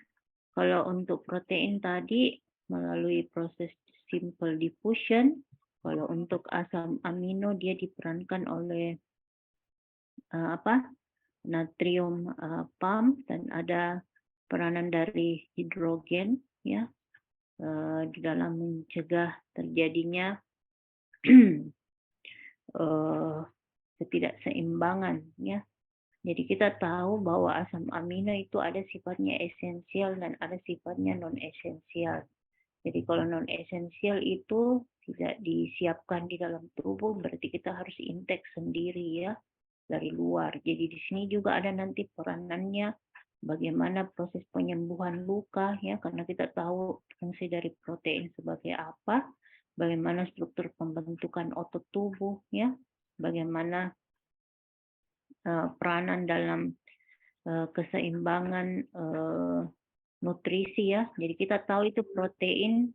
A: kalau untuk protein tadi melalui proses simple diffusion. Kalau untuk asam amino dia diperankan oleh natrium pump, dan ada peranan dari hidrogen ya di dalam mencegah terjadinya ketidakseimbangan ya. Jadi kita tahu bahwa asam amino itu ada sifatnya esensial dan ada sifatnya non esensial. Jadi kalau non esensial itu tidak disiapkan di dalam tubuh, berarti kita harus intake sendiri ya dari luar. Jadi di sini juga ada nanti peranannya bagaimana proses penyembuhan luka ya, karena kita tahu fungsi dari protein sebagai apa, bagaimana struktur pembentukan otot tubuh ya, bagaimana peranan dalam keseimbangan nutrisi ya. Jadi kita tahu itu protein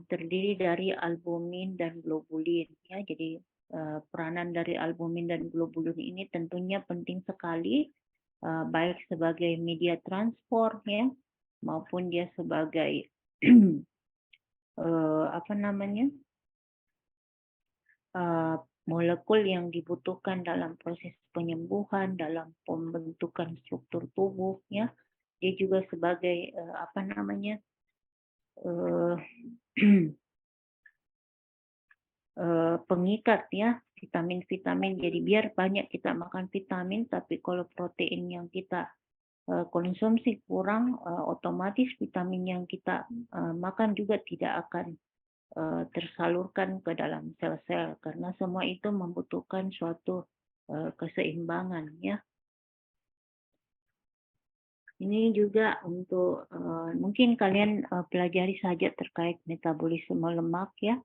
A: terdiri dari albumin dan globulin ya. Jadi peranan dari albumin dan globulin ini tentunya penting sekali, baik sebagai media transport ya, maupun dia sebagai molekul yang dibutuhkan dalam proses penyembuhan, dalam pembentukan struktur tubuh ya. Dia juga sebagai pengikat ya, vitamin-vitamin. Jadi biar banyak kita makan vitamin, tapi kalau protein yang kita konsumsi kurang, otomatis vitamin yang kita makan juga tidak akan tersalurkan ke dalam sel-sel, karena semua itu membutuhkan suatu keseimbangan ya. Ini juga untuk mungkin kalian pelajari saja terkait metabolisme lemak ya,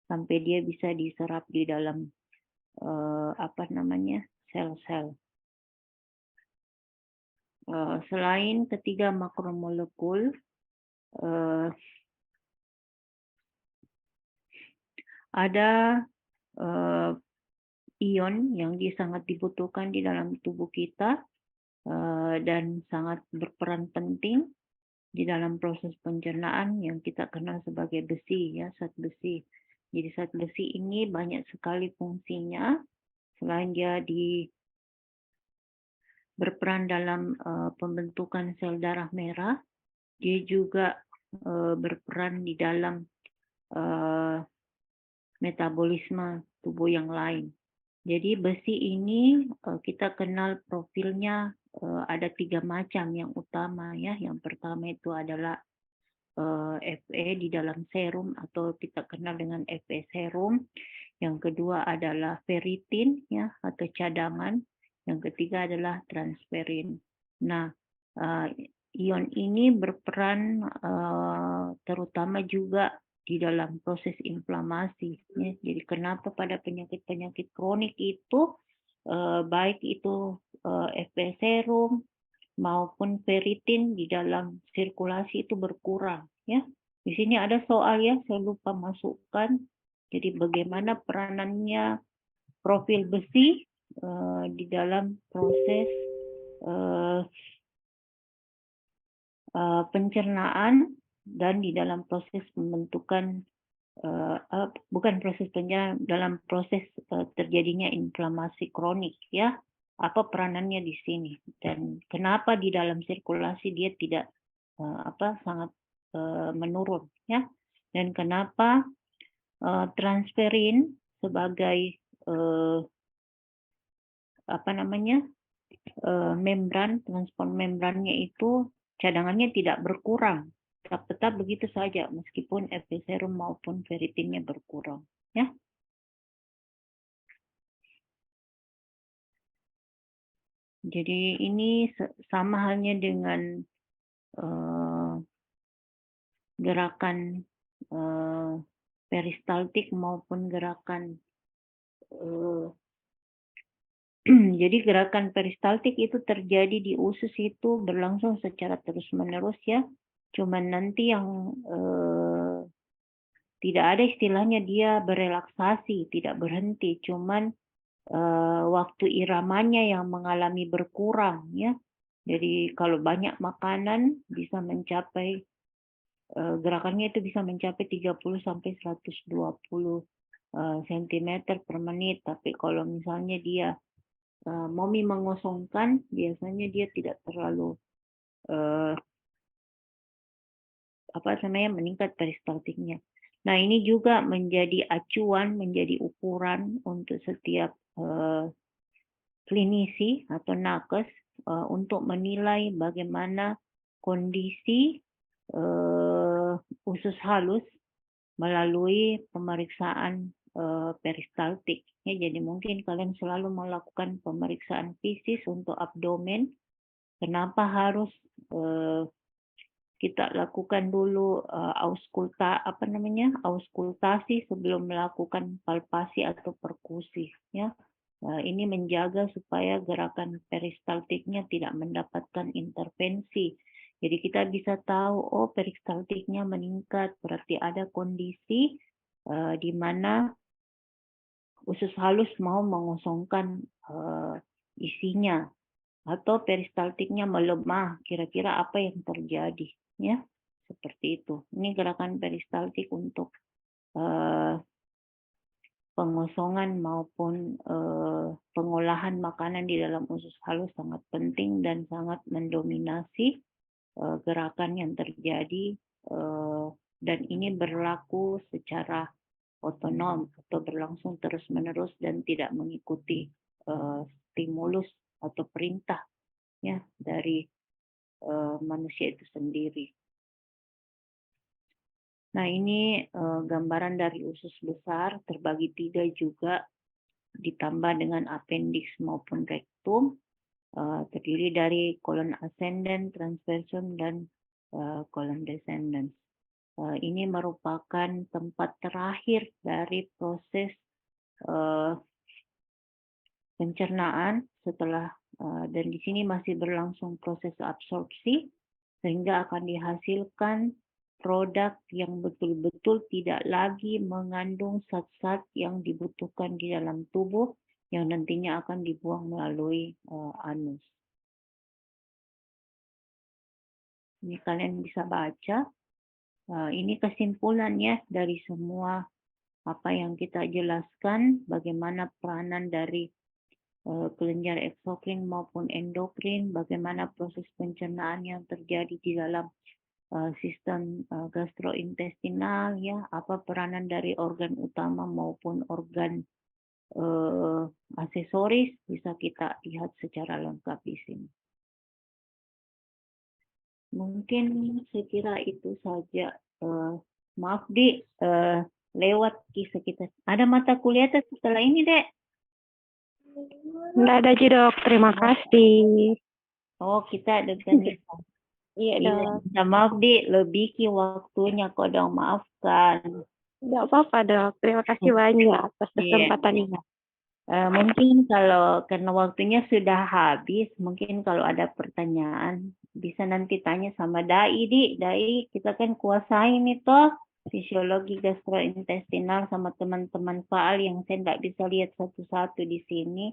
A: sampai dia bisa diserap di dalam sel-sel. Selain ketiga makromolekul, ada ion yang sangat dibutuhkan di dalam tubuh kita dan sangat berperan penting di dalam proses pencernaan yang kita kenal sebagai besi ya, zat besi. Jadi zat besi ini banyak sekali fungsinya. Selain dia berperan dalam pembentukan sel darah merah, dia juga berperan di dalam metabolisme tubuh yang lain. Jadi besi ini kita kenal profilnya ada 3 macam yang utama ya. Yang pertama itu adalah Fe di dalam serum atau kita kenal dengan Fe serum. Yang kedua adalah ferritin ya atau cadangan. Yang ketiga adalah transferin. Nah, ion ini berperan terutama juga di dalam proses inflamasi. Ya. Jadi kenapa pada penyakit-penyakit kronik itu baik itu Fe serum maupun ferritin di dalam sirkulasi itu berkurang ya. Di sini ada soal ya, saya lupa masukkan. Jadi bagaimana peranannya profil besi di dalam proses pencernaan dan di dalam proses pembentukan bukan proses pencernaan, dalam proses terjadinya inflamasi kronik ya. Apa peranannya di sini dan kenapa di dalam sirkulasi dia tidak sangat menurun ya, dan kenapa transferin sebagai membran, transport membrannya itu cadangannya tidak berkurang, tetap begitu saja meskipun Fe serum maupun ferritinnya berkurang ya. Jadi ini sama halnya dengan gerakan peristaltik maupun gerakan jadi gerakan peristaltik itu terjadi di usus itu berlangsung secara terus-menerus ya. Cuman nanti yang tidak ada istilahnya dia berelaksasi, tidak berhenti. Cuman waktu iramanya yang mengalami berkurang ya. Jadi kalau banyak makanan bisa mencapai gerakannya itu bisa mencapai 30 sampai 120 cm per menit. Tapi kalau misalnya dia mau mengosongkan, biasanya dia tidak terlalu meningkat peristaltiknya. Nah ini juga menjadi acuan, menjadi ukuran untuk setiap klinisi atau nakes untuk menilai bagaimana kondisi usus halus melalui pemeriksaan peristaltik. Ya, jadi mungkin kalian selalu melakukan pemeriksaan fisis untuk abdomen. Kenapa harus kita lakukan dulu auskultasi sebelum melakukan palpasi atau perkusi ya. Ini menjaga supaya gerakan peristaltiknya tidak mendapatkan intervensi. Jadi kita bisa tahu oh peristaltiknya meningkat, berarti ada kondisi di mana usus halus mau mengosongkan isinya atau peristaltiknya melemah, kira-kira apa yang terjadi ya, seperti itu. Ini gerakan peristaltik untuk pengosongan maupun pengolahan makanan di dalam usus halus sangat penting dan sangat mendominasi gerakan yang terjadi dan ini berlaku secara otonom atau berlangsung terus-menerus dan tidak mengikuti stimulus atau perintah ya dari manusia itu sendiri. Nah ini gambaran dari usus besar terbagi 3 juga ditambah dengan appendix maupun rektum, terdiri dari kolon ascendens, transversum, dan kolon descendens. Ini merupakan tempat terakhir dari proses pencernaan setelah dan di sini masih berlangsung proses absorpsi sehingga akan dihasilkan produk yang betul-betul tidak lagi mengandung zat-zat yang dibutuhkan di dalam tubuh yang nantinya akan dibuang melalui anus. Ini kalian bisa baca. Ini kesimpulannya dari semua apa yang kita jelaskan, bagaimana peranan dari kelenjar eksokrin maupun endokrin, bagaimana proses pencernaan yang terjadi di dalam sistem gastrointestinal, ya, apa peranan dari organ utama maupun organ aksesoris bisa kita lihat secara lengkap di sini. Mungkin saya kira itu saja. Maaf, Dik, lewat kisah kita. Ada mata kuliah setelah ini, Dek?
B: Nggak ada aja dok, terima kasih.
A: Oh, kita ada nih.
B: Iya
A: Iya,
B: dok,
A: minta maaf, Dik. Lebih waktunya kok dong, maafkan.
B: nggak apa-apa dok, terima kasih banyak atas
A: Iya.
B: kesempatan ini.
A: Mungkin kalau karena waktunya sudah habis, mungkin kalau ada pertanyaan bisa nanti tanya sama Dai, Di. Dai, kita kan kuasain itu fisiologi gastrointestinal sama teman-teman Faal yang saya nggak bisa lihat satu-satu di sini.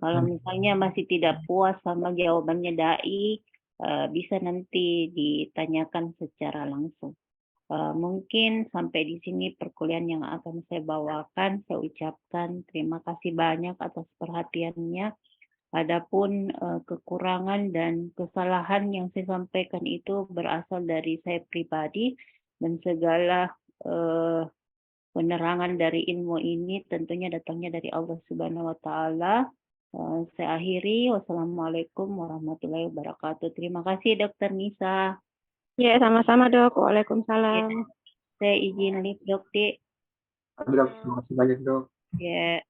A: Kalau misalnya masih tidak puas sama jawabannya Dai, bisa nanti ditanyakan secara langsung. Mungkin sampai di sini perkuliahan yang akan saya bawakan. Saya ucapkan terima kasih banyak atas perhatiannya. Adapun kekurangan dan kesalahan yang saya sampaikan itu berasal dari saya pribadi dan segala eh, penerangan dari ilmu ini tentunya datangnya dari Allah Subhanahu wa taala. Saya akhiri. Wassalamualaikum warahmatullahi wabarakatuh. Terima kasih Dokter Nisa.
B: Ya, sama-sama dok,
A: Ya,
B: waalaikumsalam.
A: saya izin live dok, Dik.
C: Dok, terima kasih banyak dok.
A: Ya.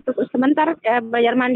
B: Tunggu sebentar, bayar mandi.